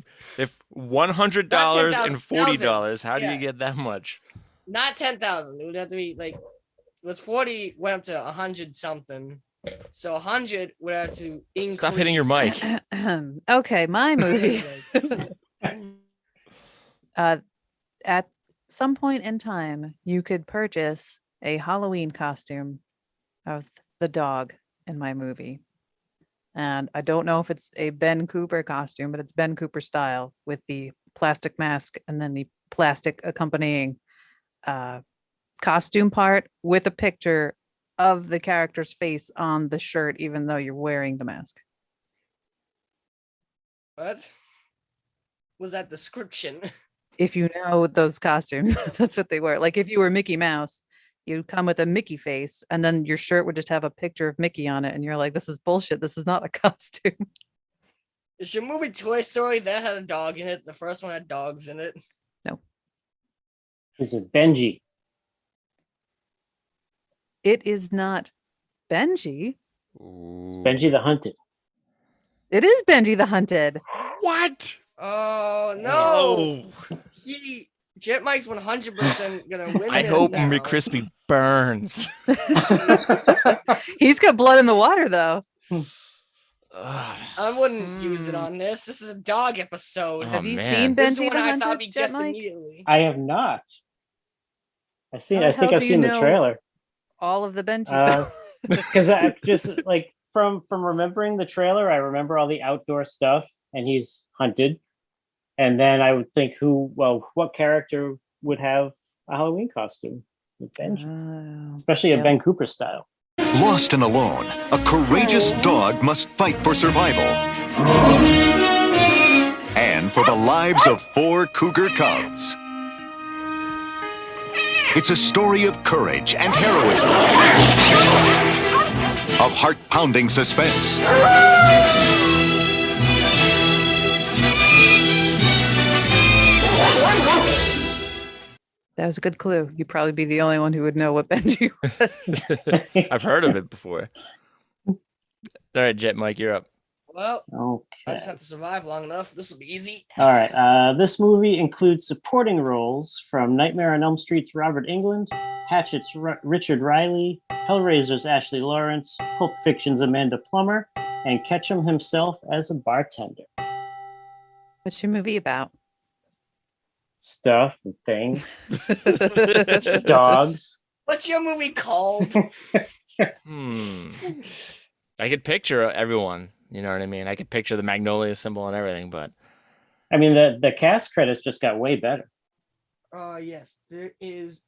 [SPEAKER 1] $100
[SPEAKER 2] Not
[SPEAKER 1] and
[SPEAKER 2] 10,000,
[SPEAKER 1] $40, how do
[SPEAKER 2] yeah.
[SPEAKER 1] you get that much?
[SPEAKER 2] Not 10,000. It would have to be like it was 40 went up to 100 something. So 100 would have to increase.
[SPEAKER 1] Stop hitting your mic.
[SPEAKER 3] Okay, my movie. At some point in time, you could purchase a Halloween costume of the dog in my movie. And I don't know if it's a Ben Cooper costume, but it's Ben Cooper style with the plastic mask and then the plastic accompanying costume part with a picture of the character's face on the shirt, even though you're wearing the mask.
[SPEAKER 2] What was that description?
[SPEAKER 3] If you know those costumes, that's what they were. Like if you were Mickey Mouse, you'd come with a Mickey face and then your shirt would just have a picture of Mickey on it. And you're like, this is bullshit. This is not a costume.
[SPEAKER 2] Is your movie Toy Story that had a dog in it? The first one had dogs in it.
[SPEAKER 3] No.
[SPEAKER 4] Is it Benji?
[SPEAKER 3] It is not Benji.
[SPEAKER 4] Benji the Hunted.
[SPEAKER 3] It is Benji the Hunted.
[SPEAKER 1] What?
[SPEAKER 2] Oh no! Jet Mike's 100% gonna win.
[SPEAKER 1] I
[SPEAKER 2] this
[SPEAKER 1] hope
[SPEAKER 2] now.
[SPEAKER 1] McCrispy burns.
[SPEAKER 3] He's got blood in the water, though.
[SPEAKER 2] I wouldn't use it on this. This is a dog episode.
[SPEAKER 3] Have you seen
[SPEAKER 2] This is the
[SPEAKER 3] Benji
[SPEAKER 2] one
[SPEAKER 3] the
[SPEAKER 2] I thought
[SPEAKER 3] Hunted,
[SPEAKER 2] we
[SPEAKER 3] Jet
[SPEAKER 2] guessed
[SPEAKER 3] Mike?
[SPEAKER 2] immediately.
[SPEAKER 4] I have not. I
[SPEAKER 3] How
[SPEAKER 4] think
[SPEAKER 3] the hell
[SPEAKER 4] I've
[SPEAKER 3] do you
[SPEAKER 4] seen the
[SPEAKER 3] know
[SPEAKER 4] trailer.
[SPEAKER 3] All of the Benji.
[SPEAKER 4] Because I just like from remembering the trailer, I remember all the outdoor stuff, and he's hunted. And then I would think, what character would have a Halloween costume with Benji, especially a Ben Cooper style.
[SPEAKER 20] Lost and alone, a courageous dog must fight for survival and for the lives of 4 cougar cubs. It's a story of courage and heroism, of heart-pounding suspense.
[SPEAKER 3] That was a good clue. You'd probably be the only one who would know what Benji was.
[SPEAKER 1] I've heard of it before. All right, Jet Mike, you're up.
[SPEAKER 2] Well, I
[SPEAKER 4] Okay.
[SPEAKER 2] just have to survive long enough. This will be easy.
[SPEAKER 4] All right. This movie includes supporting roles from Nightmare on Elm Street's Robert Englund, Hatchet's Richard Riley, Hellraiser's Ashley Lawrence, Pulp Fiction's Amanda Plummer, and Ketchum himself as a bartender.
[SPEAKER 3] What's your movie about?
[SPEAKER 4] Stuff and things. Dogs.
[SPEAKER 2] What's your movie called?
[SPEAKER 1] I could picture everyone. You know what I mean? I could picture the Magnolia symbol and everything, but
[SPEAKER 4] I mean, the cast credits just got way better.
[SPEAKER 2] Yes, there's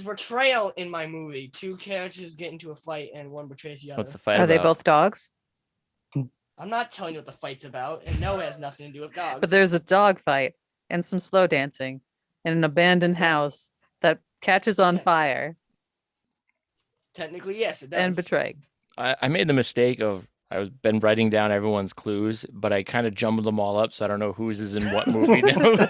[SPEAKER 2] betrayal in my movie. 2 characters get into a fight and one betrays the other.
[SPEAKER 1] what's the fight
[SPEAKER 3] Are they
[SPEAKER 1] about?
[SPEAKER 3] both dogs?
[SPEAKER 2] I'm not telling you what the fight's about, and no, it has nothing to do with dogs.
[SPEAKER 3] But there's a dog fight and some slow dancing in an abandoned house that catches on fire
[SPEAKER 2] Technically, yes, it does.
[SPEAKER 3] and betrayed.
[SPEAKER 1] I made the mistake of been writing down everyone's clues, but I kind of jumbled them all up, so I don't know whose is in what movie now.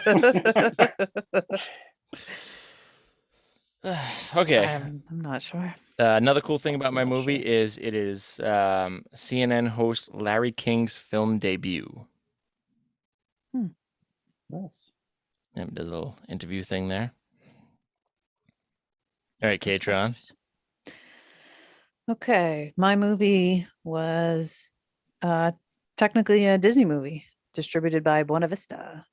[SPEAKER 1] Okay.
[SPEAKER 3] I'm not sure.
[SPEAKER 1] Another cool thing about my movie is it is CNN host Larry King's film debut.
[SPEAKER 4] Nice.
[SPEAKER 1] Yep, did a little interview thing there. All right, K-Tron.
[SPEAKER 3] Okay, my movie was technically a Disney movie distributed by Buena Vista.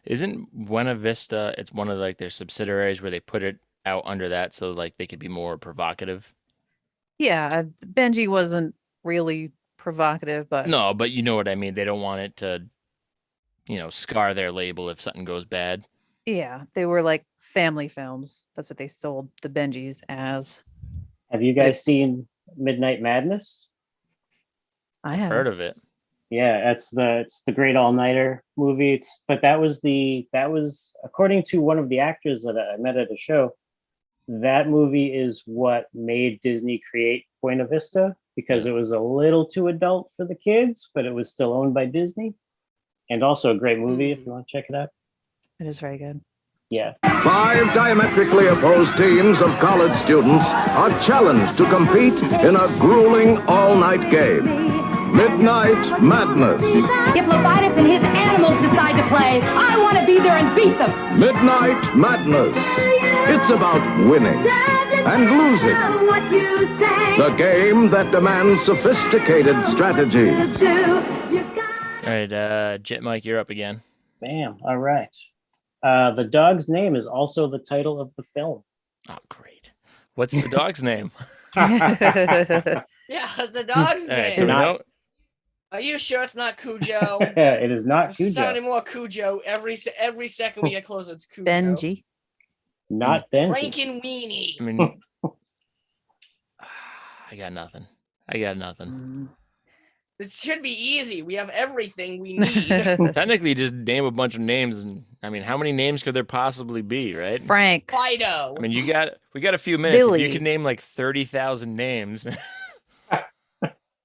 [SPEAKER 1] Isn't Buena Vista, it's one of like their subsidiaries where they put it out under that so like they could be more provocative?
[SPEAKER 3] Yeah, Benji wasn't really provocative, but
[SPEAKER 1] No, but you know what I mean. They don't want it to, scar their label if something goes bad.
[SPEAKER 3] yeah, they were like family films. That's what they sold the Benjis as.
[SPEAKER 4] Have you guys seen Midnight Madness?
[SPEAKER 3] I have
[SPEAKER 1] Heard of it.
[SPEAKER 4] Yeah, it's the great all-nighter movie. But that was according to one of the actors that I met at a show, that movie is what made Disney create Buena Vista, because it was a little too adult for the kids, but it was still owned by Disney. And also a great movie if you want to check it out.
[SPEAKER 3] It is very good.
[SPEAKER 4] Yeah.
[SPEAKER 21] 5 diametrically opposed teams of college students are challenged to compete in a grueling all-night game. Midnight Madness.
[SPEAKER 22] If Levitas and his animals decide to play, I want to be there and beat them.
[SPEAKER 21] Midnight Madness. It's about winning and losing. The game that demands sophisticated strategy.
[SPEAKER 1] All right, Jet Mike, you're up again.
[SPEAKER 4] Bam. All right. The dog's name is also the title of the film.
[SPEAKER 1] Oh, great. What's the dog's name?
[SPEAKER 2] Yeah, it's the dog's
[SPEAKER 1] All right,
[SPEAKER 2] name.
[SPEAKER 1] so we know,
[SPEAKER 2] Are you sure it's not Cujo?
[SPEAKER 4] It is not
[SPEAKER 2] It's
[SPEAKER 4] Cujo.
[SPEAKER 2] sounding more Cujo. Every second we get closer, it's Cujo.
[SPEAKER 3] Benji.
[SPEAKER 4] Not Benji.
[SPEAKER 2] Frankenweenie.
[SPEAKER 1] I mean, I got nothing.
[SPEAKER 2] It should be easy. We have everything we need.
[SPEAKER 1] Technically, just name a bunch of names, and I mean, how many names could there possibly be, right?
[SPEAKER 3] Frank.
[SPEAKER 2] Fido.
[SPEAKER 1] I mean, we got a few minutes. If you
[SPEAKER 3] Billy.
[SPEAKER 1] can name like 30,000 names.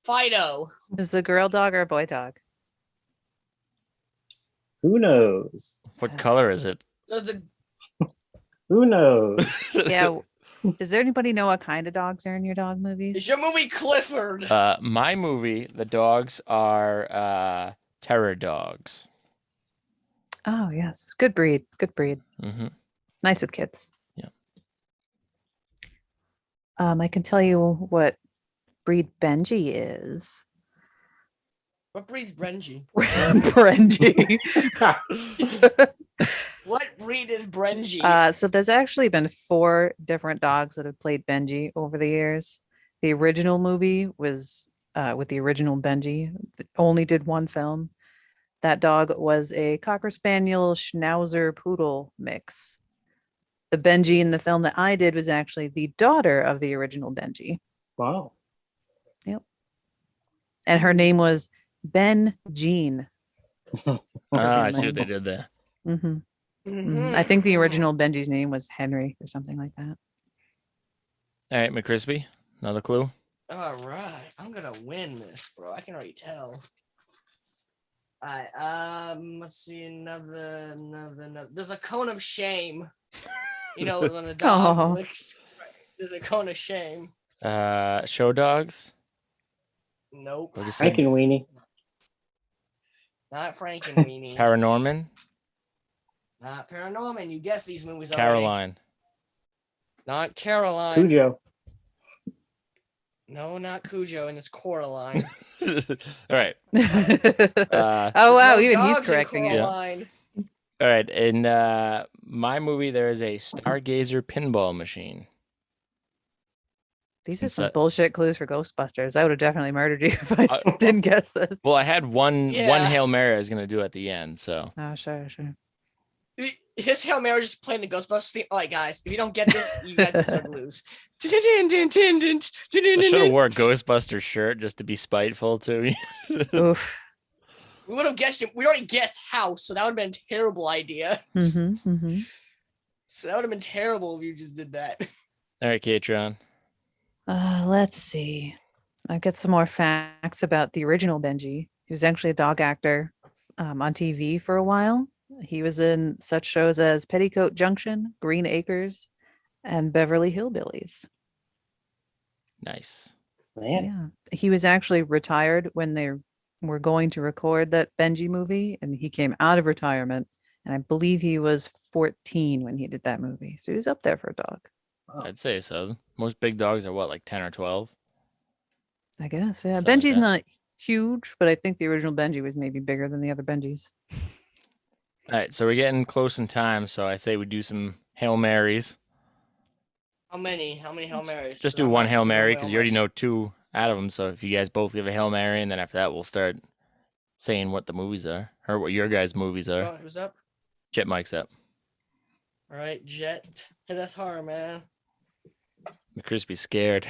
[SPEAKER 2] Fido.
[SPEAKER 3] Is it a girl dog or a boy dog?
[SPEAKER 4] Who knows?
[SPEAKER 1] What color is it?
[SPEAKER 2] Does the
[SPEAKER 4] Who knows?
[SPEAKER 3] Yeah, Does there anybody know what kind of dogs are in your dog movies?
[SPEAKER 2] Is your movie Clifford?
[SPEAKER 1] My movie, the dogs are terror dogs.
[SPEAKER 3] Oh, yes. Good breed. Good breed.
[SPEAKER 1] Mm-hmm.
[SPEAKER 3] Nice with kids.
[SPEAKER 1] Yeah.
[SPEAKER 3] I can tell you what breed Benji is.
[SPEAKER 2] What breed's Brenji?
[SPEAKER 3] Brenji.
[SPEAKER 2] What breed is Brenji?
[SPEAKER 3] So there's actually been 4 different dogs that have played Benji over the years. The original movie was with the original Benji. Only did 1 film. That dog was a Cocker Spaniel Schnauzer Poodle mix. The Benji in the film that I did was actually the daughter of the original Benji.
[SPEAKER 4] Wow.
[SPEAKER 3] Yep. And her name was Ben Jean.
[SPEAKER 1] I see what they did there.
[SPEAKER 3] I think the original Benji's name was Henry or something like that.
[SPEAKER 1] All right, McCrispy, another clue.
[SPEAKER 2] All right, I'm gonna win this, bro. I can already tell. All right, let's see another. There's a cone of shame. You know when the dog licks. There's a cone of shame.
[SPEAKER 1] Show dogs.
[SPEAKER 2] Nope.
[SPEAKER 4] Frank and Weenie.
[SPEAKER 2] Not Frank and Weenie.
[SPEAKER 1] Paranorman.
[SPEAKER 2] Not Paranorman. You guessed these movies already.
[SPEAKER 1] Caroline.
[SPEAKER 2] Not Caroline.
[SPEAKER 4] Cujo.
[SPEAKER 2] No, not Cujo, and it's Coraline.
[SPEAKER 1] All right.
[SPEAKER 3] Oh wow, even he's correcting it.
[SPEAKER 2] Coraline.
[SPEAKER 1] All right, in my movie, there is a Stargazer pinball machine.
[SPEAKER 3] These are some bullshit clues for Ghostbusters. I would have definitely murdered you if I didn't guess this.
[SPEAKER 1] Well, I had one Hail Mary I was gonna do at the end, so.
[SPEAKER 3] Oh, sure.
[SPEAKER 2] His Hail Mary just playing the Ghostbusters theme. All right, guys, if you don't get this, you guys deserve to lose. I
[SPEAKER 1] should have wore a Ghostbuster shirt just to be spiteful too.
[SPEAKER 3] Oof.
[SPEAKER 2] We would have guessed it. We already guessed house, so that would have been a terrible idea. So that would have been terrible if you just did that.
[SPEAKER 1] All right, K-Tron.
[SPEAKER 3] Let's see. I've got some more facts about the original Benji. He was actually a dog actor on TV for a while. He was in such shows as Petticoat Junction, Green Acres, and Beverly Hillbillies.
[SPEAKER 1] Nice.
[SPEAKER 3] Yeah. He was actually retired when they were going to record that Benji movie, and he came out of retirement, and I believe he was 14 when he did that movie. So he was up there for a dog.
[SPEAKER 1] I'd say so. Most big dogs are what, like 10 or 12?
[SPEAKER 3] I guess, yeah.
[SPEAKER 1] Something
[SPEAKER 3] Benji's
[SPEAKER 1] like
[SPEAKER 3] not huge, but I think the original Benji was maybe bigger than the other Benjis.
[SPEAKER 1] All right, so we're getting close in time, so I say we do some Hail Marys.
[SPEAKER 2] How many Hail Marys?
[SPEAKER 1] Just do one Hail Mary, because you already know 2 out of them, so if you guys both give a Hail Mary, and then after that, we'll start saying what the movies are, or what your guys' movies are.
[SPEAKER 2] Who's up?
[SPEAKER 1] Jet Mike's up.
[SPEAKER 2] All right, Jet. Hey, that's hard, man.
[SPEAKER 1] McCrispy's scared.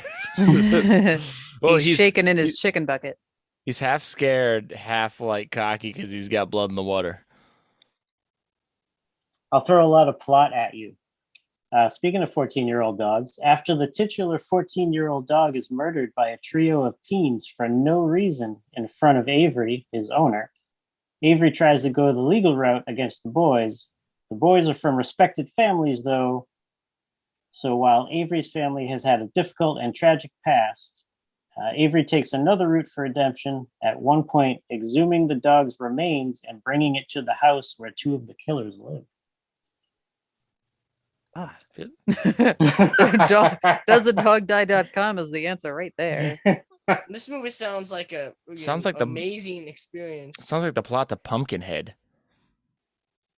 [SPEAKER 3] Well, he's shaking in his chicken bucket.
[SPEAKER 1] He's half scared, half like cocky because he's got blood in the water.
[SPEAKER 4] I'll throw a lot of plot at you. Speaking of 14-year-old dogs, after the titular 14-year-old dog is murdered by a trio of teens for no reason in front of Avery, his owner, Avery tries to go the legal route against the boys. The boys are from respected families, though, so while Avery's family has had a difficult and tragic past, Avery takes another route for redemption, at one point exhuming the dog's remains and bringing it to the house where 2 of the killers live.
[SPEAKER 3] Doesthedogdie.com is the answer right there.
[SPEAKER 2] This movie sounds like
[SPEAKER 1] Sounds like
[SPEAKER 2] amazing experience.
[SPEAKER 1] Sounds like the plot to Pumpkinhead.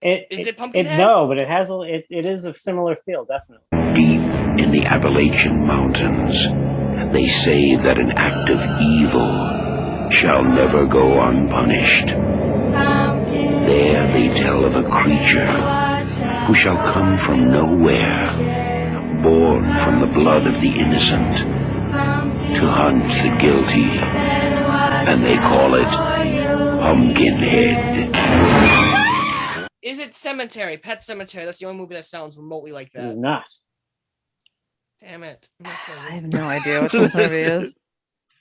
[SPEAKER 2] Is it Pumpkinhead?
[SPEAKER 4] No, but it is a similar feel, definitely.
[SPEAKER 8] Deep in the Appalachian Mountains, they say that an act of evil shall never go unpunished. There they tell of a creature who shall come from nowhere, born from the blood of the innocent, to hunt the guilty, and they call it Pumpkinhead.
[SPEAKER 2] Is it Cemetery? Pet Cemetery. That's the only movie that sounds remotely like that.
[SPEAKER 4] It is not.
[SPEAKER 2] Damn it.
[SPEAKER 3] I have no idea what this movie is.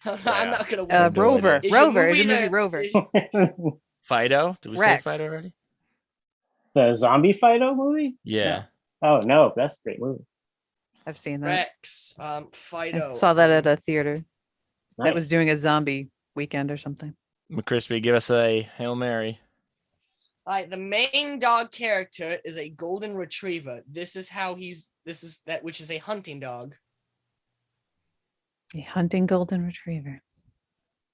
[SPEAKER 2] I'm not going to win.
[SPEAKER 3] Rover. Rover. Is the movie Rover.
[SPEAKER 1] Fido? Did we
[SPEAKER 3] Rex.
[SPEAKER 1] say Fido already?
[SPEAKER 4] The zombie Fido movie?
[SPEAKER 1] Yeah.
[SPEAKER 4] Oh, no. That's a great movie.
[SPEAKER 3] I've seen that.
[SPEAKER 2] Rex, Fido.
[SPEAKER 3] I saw that at a theater that was
[SPEAKER 4] Nice.
[SPEAKER 3] doing a zombie weekend or something.
[SPEAKER 1] McCrispy, give us a Hail Mary.
[SPEAKER 2] All right, the main dog character is a golden retriever. This is which is a hunting dog.
[SPEAKER 3] A hunting golden retriever.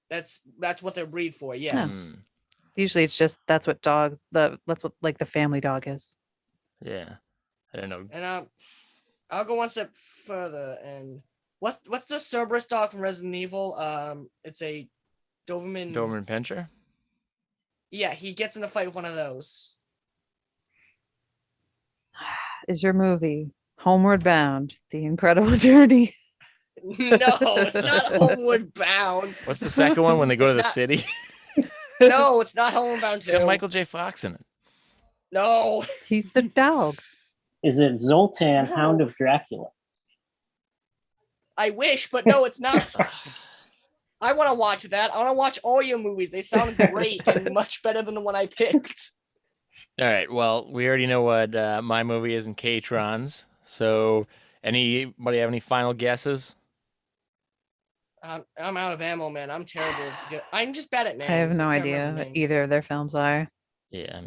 [SPEAKER 2] That's what they're breed for. Yes.
[SPEAKER 3] Usually it's just that's what like the family dog is.
[SPEAKER 1] Yeah. I don't know.
[SPEAKER 2] And I'll go one step further. And what's the Cerberus dog from Resident Evil? It's a Doberman.
[SPEAKER 1] Doberman Pinscher?
[SPEAKER 2] Yeah, he gets in a fight with one of those.
[SPEAKER 3] Is your movie Homeward Bound: The Incredible Journey?
[SPEAKER 2] No, it's not Homeward Bound.
[SPEAKER 1] What's the second one when they go to the
[SPEAKER 2] not-
[SPEAKER 1] city?
[SPEAKER 2] No, it's not Homeward Bound
[SPEAKER 1] It's got
[SPEAKER 2] 2.
[SPEAKER 1] Michael J. Fox in it.
[SPEAKER 2] No.
[SPEAKER 3] He's the dog.
[SPEAKER 4] Is it Zoltan, Hound of Dracula?
[SPEAKER 2] I wish, but no, it's not. I want to watch that. I want to watch all your movies. They sound great and much better than the one I picked.
[SPEAKER 1] All right. Well, we already know what my movie is in K-Trons. So, anybody have any final guesses?
[SPEAKER 2] I'm out of ammo, man. I'm terrible. I'm just bad at names.
[SPEAKER 3] I have no
[SPEAKER 2] can't
[SPEAKER 3] idea
[SPEAKER 2] remember
[SPEAKER 3] what
[SPEAKER 2] names.
[SPEAKER 3] either of their films are.
[SPEAKER 1] Yeah.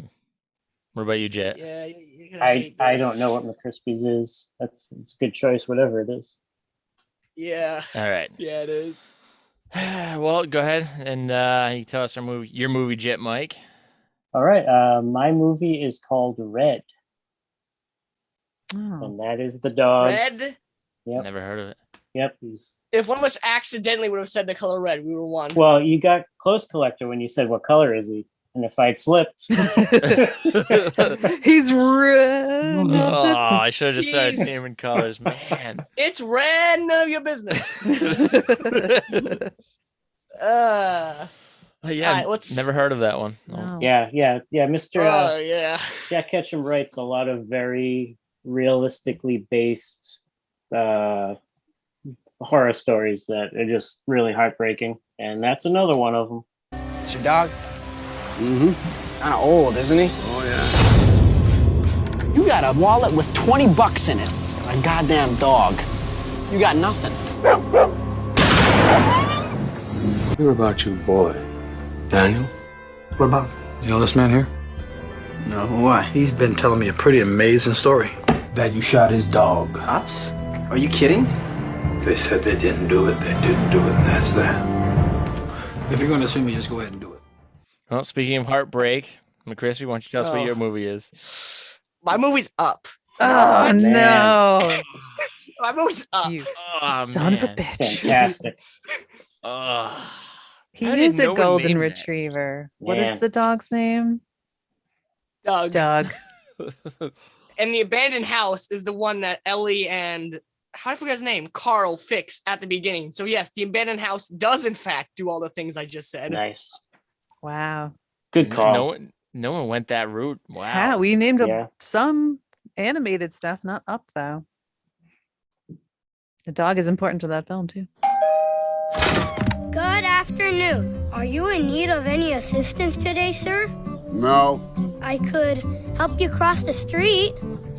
[SPEAKER 1] What about you, Jet?
[SPEAKER 2] Yeah, you're gonna hate
[SPEAKER 4] I
[SPEAKER 2] this.
[SPEAKER 4] don't know what McCrispy's is. It's a good choice, whatever it is.
[SPEAKER 2] Yeah.
[SPEAKER 1] All right.
[SPEAKER 2] Yeah, it is.
[SPEAKER 1] Well, go ahead and you tell us your movie, Jet Mike.
[SPEAKER 4] All right. My movie is called Red,
[SPEAKER 3] Oh.
[SPEAKER 4] and that is the dog.
[SPEAKER 2] Red.
[SPEAKER 4] Yep.
[SPEAKER 1] Never heard of it.
[SPEAKER 4] Yep. He's
[SPEAKER 2] If one of us accidentally would have said the color red, we would have won.
[SPEAKER 4] well. You got close, Collector, when you said what color is he, and if I'd slipped,
[SPEAKER 3] He's red.
[SPEAKER 1] Oh, I should have just started
[SPEAKER 2] Jeez.
[SPEAKER 1] naming colors, man.
[SPEAKER 2] It's red. None of your business.
[SPEAKER 1] Oh, yeah,
[SPEAKER 2] All right, let's-
[SPEAKER 1] never heard of that one.
[SPEAKER 3] No.
[SPEAKER 4] yeah. Mr.
[SPEAKER 2] Oh yeah.
[SPEAKER 4] Jack Ketchum writes a lot of very realistically based horror stories that are just really heartbreaking, and that's another one of them.
[SPEAKER 5] It's your dog? Mm-hmm. Kind of old, isn't he? Oh, yeah. You got a wallet with 20 bucks in it. A goddamn dog. You got nothing.
[SPEAKER 17] Hear about you, boy. Daniel?
[SPEAKER 5] What about?
[SPEAKER 17] You know this man here?
[SPEAKER 5] No, why?
[SPEAKER 17] He's been telling me a pretty amazing story. That you shot his dog.
[SPEAKER 5] Us? Are you kidding?
[SPEAKER 17] They said they didn't do it, they didn't do it, and that's that. If you're going to sue me, just go ahead and do it.
[SPEAKER 1] Well, speaking of heartbreak, McCrispy, why don't you tell us what your movie is?
[SPEAKER 2] My movie's Up.
[SPEAKER 3] Oh
[SPEAKER 4] man.
[SPEAKER 3] no!
[SPEAKER 2] My movie's Up.
[SPEAKER 3] You
[SPEAKER 1] Oh,
[SPEAKER 3] son of a
[SPEAKER 1] man.
[SPEAKER 3] bitch.
[SPEAKER 4] Fantastic.
[SPEAKER 3] He
[SPEAKER 1] I didn't
[SPEAKER 3] is
[SPEAKER 1] know
[SPEAKER 3] a
[SPEAKER 1] we
[SPEAKER 3] golden
[SPEAKER 1] named that.
[SPEAKER 3] retriever. What
[SPEAKER 4] Yeah.
[SPEAKER 3] is the dog's name?
[SPEAKER 2] Doug.
[SPEAKER 3] Doug.
[SPEAKER 2] And the abandoned house is the one that Ellie and how do I forget his name? Carl fix at the beginning. So yes, the abandoned house does in fact do all the things I just said.
[SPEAKER 4] Nice.
[SPEAKER 3] Wow.
[SPEAKER 4] Good call.
[SPEAKER 1] No one went that route. Wow.
[SPEAKER 3] How we named
[SPEAKER 4] Yeah.
[SPEAKER 3] some animated stuff, not Up though. The dog is important to that film too.
[SPEAKER 18] Good afternoon. Are you in need of any assistance today, sir?
[SPEAKER 17] No,
[SPEAKER 18] I could help you cross the street.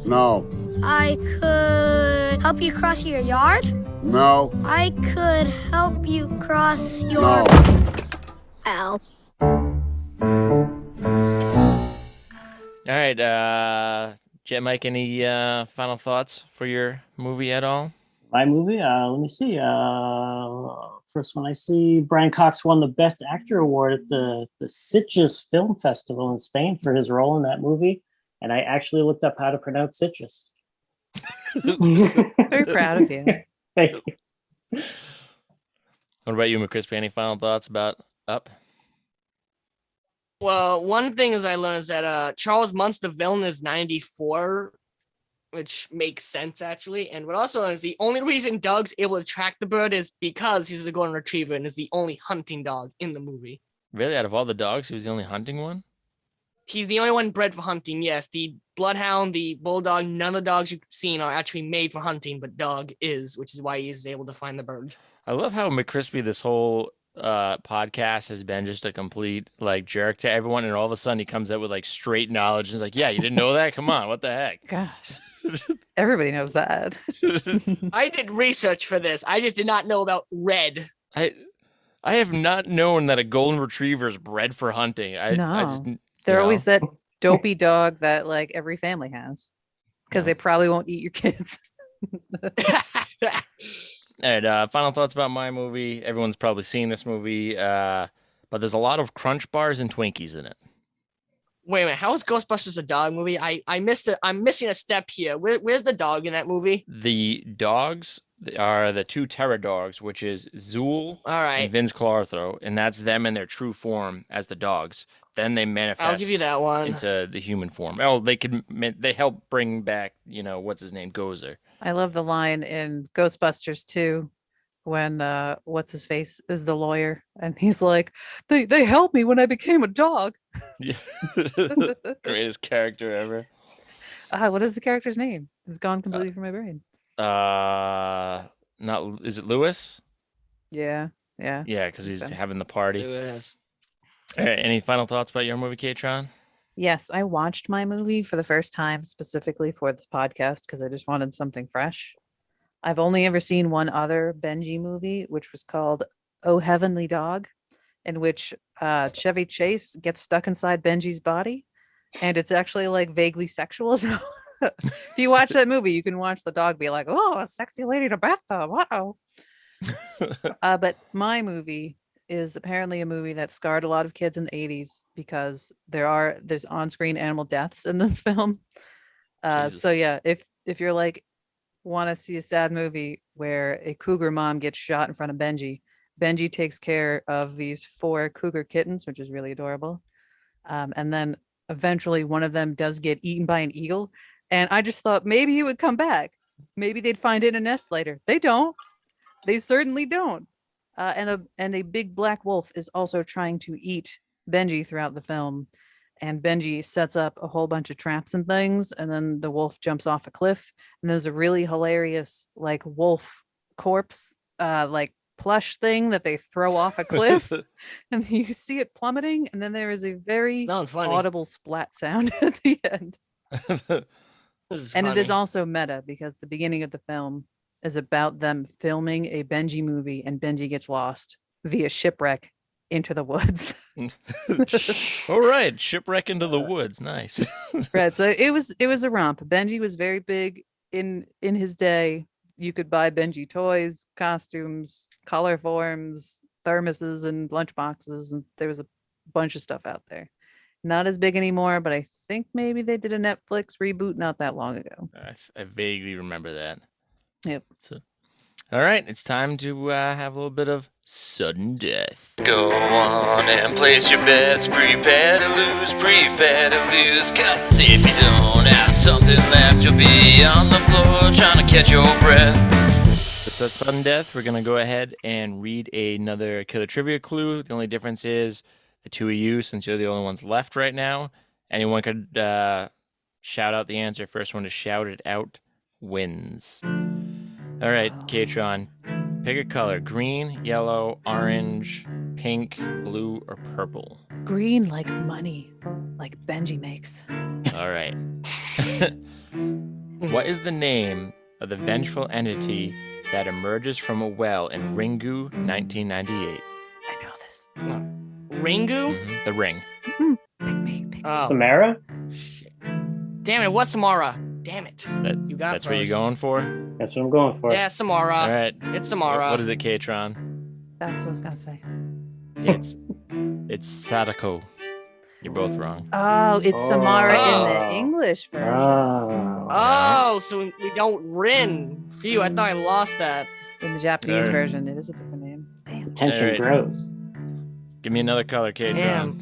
[SPEAKER 17] no,
[SPEAKER 18] I could help you cross your yard.
[SPEAKER 17] no,
[SPEAKER 18] I could help you cross your... Ow.
[SPEAKER 1] All right, Jet Mike, any final thoughts for your movie at all?
[SPEAKER 4] My movie? Let me see. First one I see, Brian Cox won the Best Actor Award at the Sitges Film Festival in Spain for his role in that movie. And I actually looked up how to pronounce Sitges.
[SPEAKER 3] Very proud of you.
[SPEAKER 4] Thank you.
[SPEAKER 1] What about you, McCrispy? Any final thoughts about Up?
[SPEAKER 2] Well, one thing is I learned is that Charles Muntz, the villain, is 94, which makes sense actually. And what also is the only reason Doug's able to track the bird is because he's a golden retriever and is the only hunting dog in the movie.
[SPEAKER 1] Really, out of all the dogs, he was the only hunting one?
[SPEAKER 2] He's the only one bred for hunting. Yes, the bloodhound, the bulldog, none of the dogs you've seen are actually made for hunting, but Doug is, which is why he's able to find the bird.
[SPEAKER 1] I love how McCrispy this whole podcast has been just a complete like jerk to everyone, and all of a sudden he comes out with like straight knowledge and is like, yeah, you didn't know that? Come on, what the heck?
[SPEAKER 3] Gosh. Everybody knows that.
[SPEAKER 2] I did research for this. I just did not know about red.
[SPEAKER 1] I have not known that a golden retriever is bred for hunting. I just
[SPEAKER 3] They're
[SPEAKER 1] you
[SPEAKER 3] always
[SPEAKER 1] know.
[SPEAKER 3] that dopey dog that like every family has because they probably won't eat your kids.
[SPEAKER 1] All right, final thoughts about my movie. Everyone's probably seen this movie, but there's a lot of Crunch bars and Twinkies in it.
[SPEAKER 2] Wait a minute. How is Ghostbusters a dog movie? I missed it. I'm missing a step here. Where's the dog in that movie?
[SPEAKER 1] The dogs are the two terror dogs, which is Zool and Vince Clarthrow, and that's them in their true form as the dogs. Then they manifest.
[SPEAKER 2] I'll give you that one.
[SPEAKER 1] Into the human form. Oh, they help bring back, what's his name, Gozer.
[SPEAKER 3] I love the line in Ghostbusters 2 when what's his face is the lawyer and he's like, they helped me when I became a dog.
[SPEAKER 1] Yeah. Greatest character ever.
[SPEAKER 3] What is the character's name? It's gone completely from my brain.
[SPEAKER 1] Is it Lewis?
[SPEAKER 3] Yeah.
[SPEAKER 1] Yeah, because he's having the party.
[SPEAKER 2] Lewis.
[SPEAKER 1] All right, any final thoughts about your movie, K-Tron?
[SPEAKER 3] Yes, I watched my movie for the first time specifically for this podcast because I just wanted something fresh. I've only ever seen one other Benji movie, which was called Oh Heavenly Dog, in which Chevy Chase gets stuck inside Benji's body, and it's actually like vaguely sexual. So if you watch that movie, you can watch the dog be like, "Oh, a sexy lady to bathtub, wow." But my movie is apparently a movie that scarred a lot of kids in the 80s because there's on-screen animal deaths in this film. So yeah, if you're like want to see a sad movie where a cougar mom gets shot in front of Benji takes care of these 4 cougar kittens, which is really adorable. And then eventually one of them does get eaten by an eagle. And I just thought maybe he would come back. Maybe they'd find it in a nest later. They don't. They certainly don't. And a big black wolf is also trying to eat Benji throughout the film. And Benji sets up a whole bunch of traps and things. And then the wolf jumps off a cliff. And there's a really hilarious like wolf corpse, like plush thing that they throw off a cliff. And you see it plummeting. And then there is a very audible splat sound at the end. And it is also meta because the beginning of the film is about them filming a Benji movie and Benji gets lost via shipwreck into the woods.
[SPEAKER 1] All right, shipwreck into the woods. Nice.
[SPEAKER 3] Right. So it was a romp. Benji was very big in his day. You could buy Benji toys, costumes, color forms, thermoses, and lunchboxes, and there was a bunch of stuff out there. Not as big anymore, but I think maybe they did a Netflix reboot not that long ago.
[SPEAKER 1] I vaguely remember that.
[SPEAKER 3] Yep.
[SPEAKER 1] So, all right, it's time to have a little bit of sudden death. Go on and place your bets. Prepare to lose, prepare to lose. Come see if you don't have something left. You'll be on the floor trying to catch your breath. So that's sudden death. We're going to go ahead and read another killer trivia clue. The only difference is the two of you, since you're the only ones left right now, anyone could shout out the answer. First one to shout it out wins. All right, K-Tron, pick a color: green, yellow, orange, pink, blue, or purple.
[SPEAKER 3] Green like money, like Benji makes.
[SPEAKER 1] All right. What is the name of the vengeful entity that emerges from a well in Ringu, 1998?
[SPEAKER 3] I know this.
[SPEAKER 2] Ringu?
[SPEAKER 1] Mm-hmm. The Ring.
[SPEAKER 2] Oh.
[SPEAKER 4] Samara?
[SPEAKER 2] Shit. Damn it, what's Samara? Damn it. You got
[SPEAKER 1] That's
[SPEAKER 2] first.
[SPEAKER 1] what you're going for?
[SPEAKER 4] That's what I'm going for.
[SPEAKER 2] Yeah, Samara.
[SPEAKER 1] All right.
[SPEAKER 2] It's Samara.
[SPEAKER 1] What is it, K-Tron?
[SPEAKER 3] That's what I was going to say.
[SPEAKER 1] It's Sadako. You're both wrong.
[SPEAKER 3] Oh, it's Samara in the English version.
[SPEAKER 2] Oh, so we don't Rin. Phew, I thought I lost that.
[SPEAKER 3] In the Japanese version, it is a different name. Damn.
[SPEAKER 4] Tension grows.
[SPEAKER 1] Give me another color, K-Tron.
[SPEAKER 2] Damn.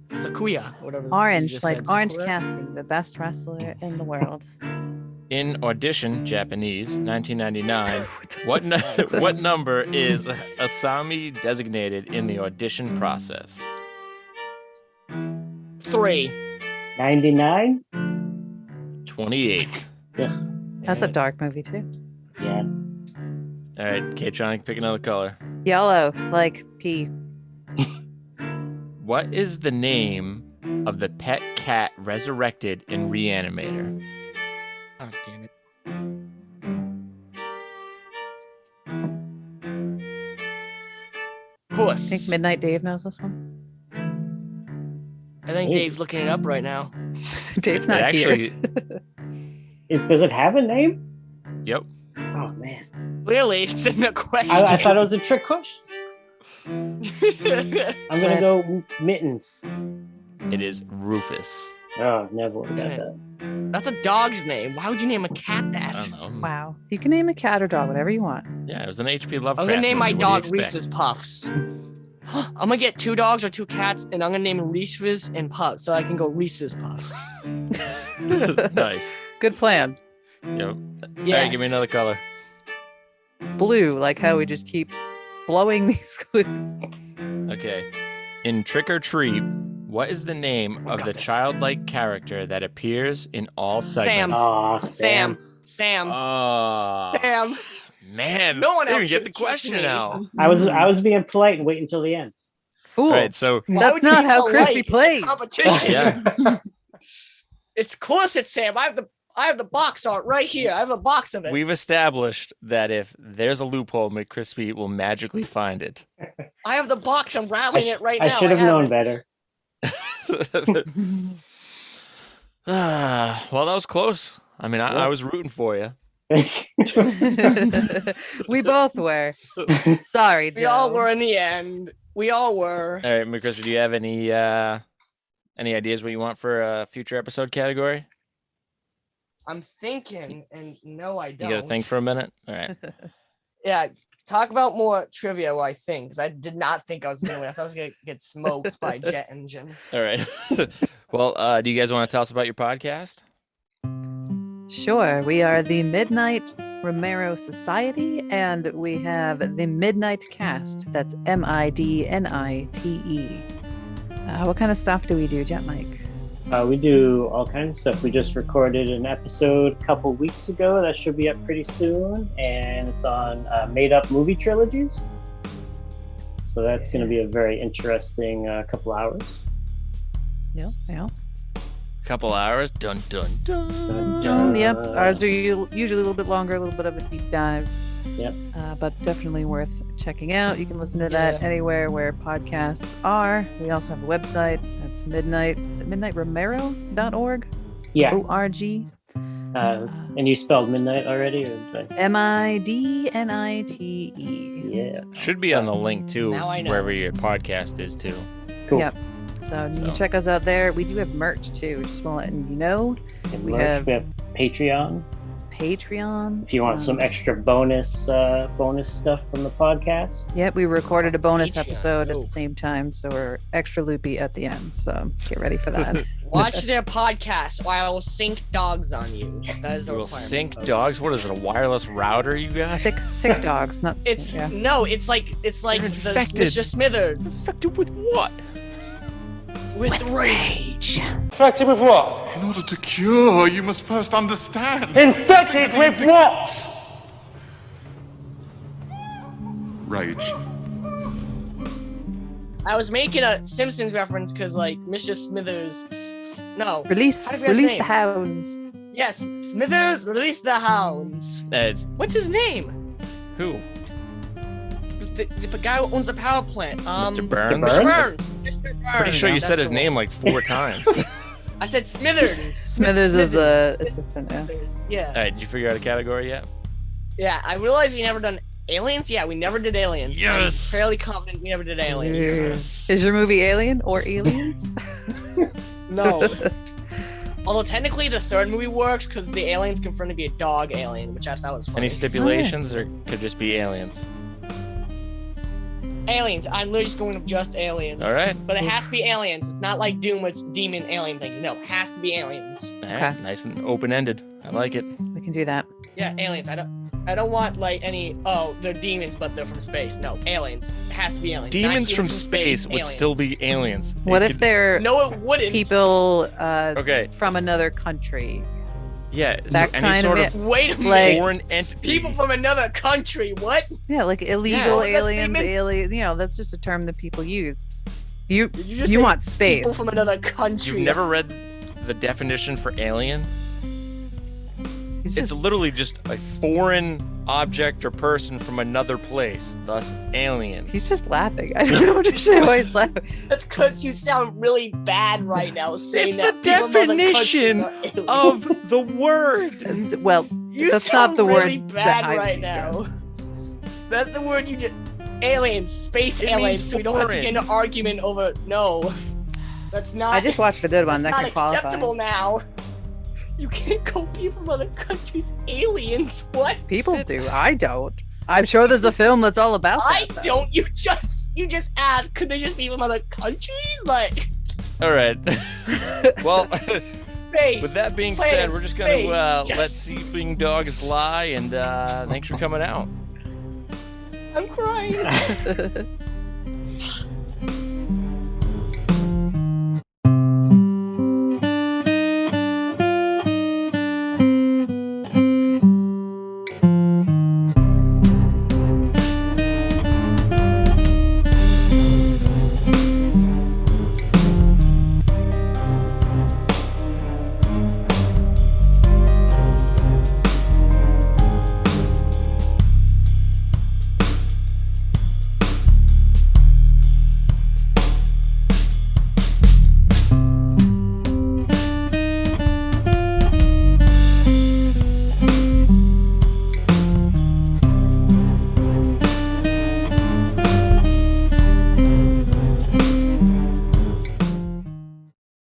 [SPEAKER 2] Sakuya, whatever.
[SPEAKER 3] Orange, like Orange Cassidy, the best wrestler in the world.
[SPEAKER 1] In Audition, Japanese, 1999, what number is Asami designated in the audition process?
[SPEAKER 2] 3.
[SPEAKER 4] 99?
[SPEAKER 1] 28.
[SPEAKER 4] Yeah.
[SPEAKER 3] That's a dark movie, too.
[SPEAKER 4] Yeah.
[SPEAKER 1] All right, K-Tron, pick another color.
[SPEAKER 3] Yellow, like pea.
[SPEAKER 1] What is the name of the pet cat resurrected in Reanimator?
[SPEAKER 2] course.
[SPEAKER 3] I think Midnight Dave knows this one.
[SPEAKER 2] I think Dave's looking it up right now.
[SPEAKER 3] Dave's not here.
[SPEAKER 4] Does it have a name?
[SPEAKER 1] Yep.
[SPEAKER 4] Oh man.
[SPEAKER 2] Clearly, it's in the question.
[SPEAKER 4] I thought it was a trick question. I'm gonna go Mittens.
[SPEAKER 1] It is Rufus.
[SPEAKER 4] Oh, never would have got that.
[SPEAKER 2] That's a dog's name. Why would you name a cat
[SPEAKER 1] I
[SPEAKER 2] that?
[SPEAKER 1] don't know.
[SPEAKER 3] Wow. You can name a cat or dog, whatever you want.
[SPEAKER 1] Yeah, it was an H.P. Lovecraft.
[SPEAKER 2] I'm gonna name my
[SPEAKER 1] movie. What
[SPEAKER 2] dog
[SPEAKER 1] do you expect?
[SPEAKER 2] Reese's Puffs. I'm gonna get 2 dogs or 2 cats, and I'm gonna name them Reese's and Puffs, so I can go Reese's Puffs.
[SPEAKER 1] Nice.
[SPEAKER 3] Good plan.
[SPEAKER 1] Yep. All
[SPEAKER 2] Yes.
[SPEAKER 1] right, give me another color.
[SPEAKER 3] Blue, like how we just keep blowing these clues.
[SPEAKER 1] Okay. In Trick or Treat, what is the name of the childlike character that appears in all segments?
[SPEAKER 4] Aw,
[SPEAKER 2] Sam. Sam.
[SPEAKER 1] Oh,
[SPEAKER 2] Sam.
[SPEAKER 1] man.
[SPEAKER 2] No one
[SPEAKER 1] didn't
[SPEAKER 2] else
[SPEAKER 1] even get the
[SPEAKER 2] should choose
[SPEAKER 1] question
[SPEAKER 2] me.
[SPEAKER 1] out.
[SPEAKER 4] I was being polite and waiting until the end.
[SPEAKER 3] Fool.
[SPEAKER 1] All right, so
[SPEAKER 2] Why
[SPEAKER 3] That's
[SPEAKER 2] would you
[SPEAKER 3] not
[SPEAKER 2] be
[SPEAKER 3] how
[SPEAKER 2] polite?
[SPEAKER 3] Crispy
[SPEAKER 2] It's a
[SPEAKER 3] plays.
[SPEAKER 2] competition.
[SPEAKER 1] yeah,
[SPEAKER 2] It's course it's Sam. I have the box art right here. I have a box of it.
[SPEAKER 1] we've established that if there's a loophole, McCrispy will magically find it.
[SPEAKER 2] I have the box. I'm rattling it right now.
[SPEAKER 4] I should have known better.
[SPEAKER 1] Well, that was close. I mean, I was rooting for you.
[SPEAKER 3] We both were. Sorry, Joe.
[SPEAKER 2] We all were in the end. We all were.
[SPEAKER 1] All right, McCrispy, do you have any ideas what you want for a future episode category?
[SPEAKER 2] I'm thinking, and no, I
[SPEAKER 1] You
[SPEAKER 2] don't.
[SPEAKER 1] got to think for a minute. All right.
[SPEAKER 2] Yeah, talk about more trivia. What I think, because I did not think I was gonna win. I thought I was gonna get smoked by Jet Engine.
[SPEAKER 1] All right. Well, do you guys want to tell us about your podcast?
[SPEAKER 3] Sure. We are the Midnight Romero Society, and we have the Midnight Cast. That's MIDNITE. What kind of stuff do we do, Jet Mike?
[SPEAKER 4] We do all kinds of stuff. We just recorded an episode a couple weeks ago that should be up pretty soon, and it's on made-up movie trilogies. So that's going to be a very interesting couple hours.
[SPEAKER 3] Yeah.
[SPEAKER 1] Couple hours. Dun dun dun.
[SPEAKER 3] Yep. Ours are usually a little bit longer, a little bit of a deep dive.
[SPEAKER 4] Yep.
[SPEAKER 3] But definitely worth checking out. You can listen to that anywhere where podcasts are. We also have a website. That's midnightromero.org?
[SPEAKER 4] Yeah.
[SPEAKER 3] O-R-G.
[SPEAKER 4] And you spelled midnight already? Or did I...
[SPEAKER 3] MIDNITE.
[SPEAKER 4] Yeah.
[SPEAKER 1] Should be on the link too,
[SPEAKER 2] Now I know.
[SPEAKER 1] wherever your podcast is too.
[SPEAKER 4] Cool.
[SPEAKER 3] Yep. So you can check us out there. We do have merch too. Just want to let you know.
[SPEAKER 4] And
[SPEAKER 3] We
[SPEAKER 4] merch,
[SPEAKER 3] have
[SPEAKER 4] we have Patreon.
[SPEAKER 3] Patreon.
[SPEAKER 4] If you want some extra bonus stuff from the podcast.
[SPEAKER 3] Yep, we recorded a bonus
[SPEAKER 2] Patreon.
[SPEAKER 3] episode at
[SPEAKER 2] Oh.
[SPEAKER 3] the same time, so we're extra loopy at the end. So get ready for that.
[SPEAKER 2] Watch their podcast, or I will sink dogs on you. That is the
[SPEAKER 1] You will
[SPEAKER 2] requirement,
[SPEAKER 1] sync
[SPEAKER 2] folks.
[SPEAKER 1] dogs. What is it? A wireless router you got?
[SPEAKER 3] Sick dogs, not
[SPEAKER 2] It's
[SPEAKER 3] yeah.
[SPEAKER 2] no, it's like
[SPEAKER 1] They're
[SPEAKER 2] the
[SPEAKER 1] infected.
[SPEAKER 2] Mr. Smithers
[SPEAKER 1] Infected with what?
[SPEAKER 2] with rage.
[SPEAKER 14] Infected with what?
[SPEAKER 7] In order to cure, you must first understand.
[SPEAKER 14] Infected with what?
[SPEAKER 7] Rage.
[SPEAKER 2] I was making a Simpsons reference because like Mr. Smithers. No.
[SPEAKER 3] Release
[SPEAKER 2] How do you guys
[SPEAKER 3] the
[SPEAKER 2] name?
[SPEAKER 3] hounds.
[SPEAKER 2] Yes, Smithers, release the hounds.
[SPEAKER 1] It's
[SPEAKER 2] What's his name?
[SPEAKER 1] who?
[SPEAKER 2] The guy who owns the power plant.
[SPEAKER 1] Mr. Burns?
[SPEAKER 2] Mr. Burns.
[SPEAKER 1] Pretty sure you
[SPEAKER 2] That's
[SPEAKER 1] said his
[SPEAKER 2] the
[SPEAKER 1] name
[SPEAKER 2] one.
[SPEAKER 1] like 4 times.
[SPEAKER 2] I said Smithers.
[SPEAKER 3] Smithers is the assistant. Yeah.
[SPEAKER 2] Smithers. Yeah.
[SPEAKER 1] All right, did you figure out a category yet?
[SPEAKER 2] Yeah, I realized we never done aliens. Yeah, we never did aliens.
[SPEAKER 1] Yes.
[SPEAKER 2] I'm fairly confident we never did aliens.
[SPEAKER 3] Is your movie Alien or Aliens?
[SPEAKER 2] No. Although technically the third movie works because the aliens confirmed to be a dog alien, which I thought was funny.
[SPEAKER 1] Any stipulations, or could just be aliens?
[SPEAKER 2] Aliens. I'm literally just going with just aliens.
[SPEAKER 1] All right.
[SPEAKER 2] But it has to be aliens. It's not like Doom, where it's demon alien things. No, it has to be aliens.
[SPEAKER 1] All right, nice and open-ended. I like it.
[SPEAKER 3] We can do that.
[SPEAKER 2] Yeah, aliens. I don't want like any. Oh, they're demons, but they're from space. No, aliens. It has to be aliens. Not
[SPEAKER 1] Demons from
[SPEAKER 2] humans
[SPEAKER 1] space would
[SPEAKER 2] aliens.
[SPEAKER 1] still be aliens.
[SPEAKER 3] What
[SPEAKER 1] It
[SPEAKER 3] if
[SPEAKER 1] could-
[SPEAKER 3] they're
[SPEAKER 2] No, it wouldn't.
[SPEAKER 3] people
[SPEAKER 1] Okay.
[SPEAKER 3] from another country?
[SPEAKER 1] Yeah, so
[SPEAKER 3] That
[SPEAKER 1] any
[SPEAKER 3] kind
[SPEAKER 1] sort
[SPEAKER 3] of
[SPEAKER 1] of
[SPEAKER 2] Wait a minute.
[SPEAKER 3] like
[SPEAKER 1] foreign entity.
[SPEAKER 2] People from another country. What?
[SPEAKER 3] yeah, like illegal
[SPEAKER 2] Yeah, that's
[SPEAKER 3] aliens,
[SPEAKER 2] statements.
[SPEAKER 3] alien. You know, that's just a term that people use. You
[SPEAKER 2] Did you just
[SPEAKER 3] you
[SPEAKER 2] say
[SPEAKER 3] want space?
[SPEAKER 2] People from another country.
[SPEAKER 1] You've never read the definition for alien? It's literally just a foreign object or person from another place, thus alien.
[SPEAKER 3] He's just laughing. I don't understand why he's laughing.
[SPEAKER 2] That's because you sound really bad right now saying
[SPEAKER 1] It's
[SPEAKER 2] that
[SPEAKER 1] the
[SPEAKER 2] people from other
[SPEAKER 1] definition
[SPEAKER 2] countries are
[SPEAKER 1] of the word.
[SPEAKER 3] Well,
[SPEAKER 2] You
[SPEAKER 3] that's
[SPEAKER 2] sound
[SPEAKER 3] not the
[SPEAKER 2] really
[SPEAKER 3] word
[SPEAKER 2] bad
[SPEAKER 3] that I
[SPEAKER 2] right now. That's the word you just... Aliens. Space
[SPEAKER 1] It
[SPEAKER 2] aliens.
[SPEAKER 1] means
[SPEAKER 2] So we don't have to get
[SPEAKER 1] foreign.
[SPEAKER 2] in an argument over... No. That's not...
[SPEAKER 3] I just watched the good one.
[SPEAKER 2] That's
[SPEAKER 3] That
[SPEAKER 2] not
[SPEAKER 3] can qualify.
[SPEAKER 2] acceptable now. You can't call people from other countries aliens. What?
[SPEAKER 3] People do. I don't. I'm sure there's a film that's all about
[SPEAKER 2] I
[SPEAKER 3] that.
[SPEAKER 2] don't. You just asked. Could they just be from other countries? Like...
[SPEAKER 1] All right. Well,
[SPEAKER 2] Space,
[SPEAKER 1] with that being
[SPEAKER 2] planet,
[SPEAKER 1] said, we're just going to
[SPEAKER 2] space,
[SPEAKER 1] let
[SPEAKER 2] yes.
[SPEAKER 1] sleeping dogs lie, and thanks for coming out.
[SPEAKER 2] I'm crying.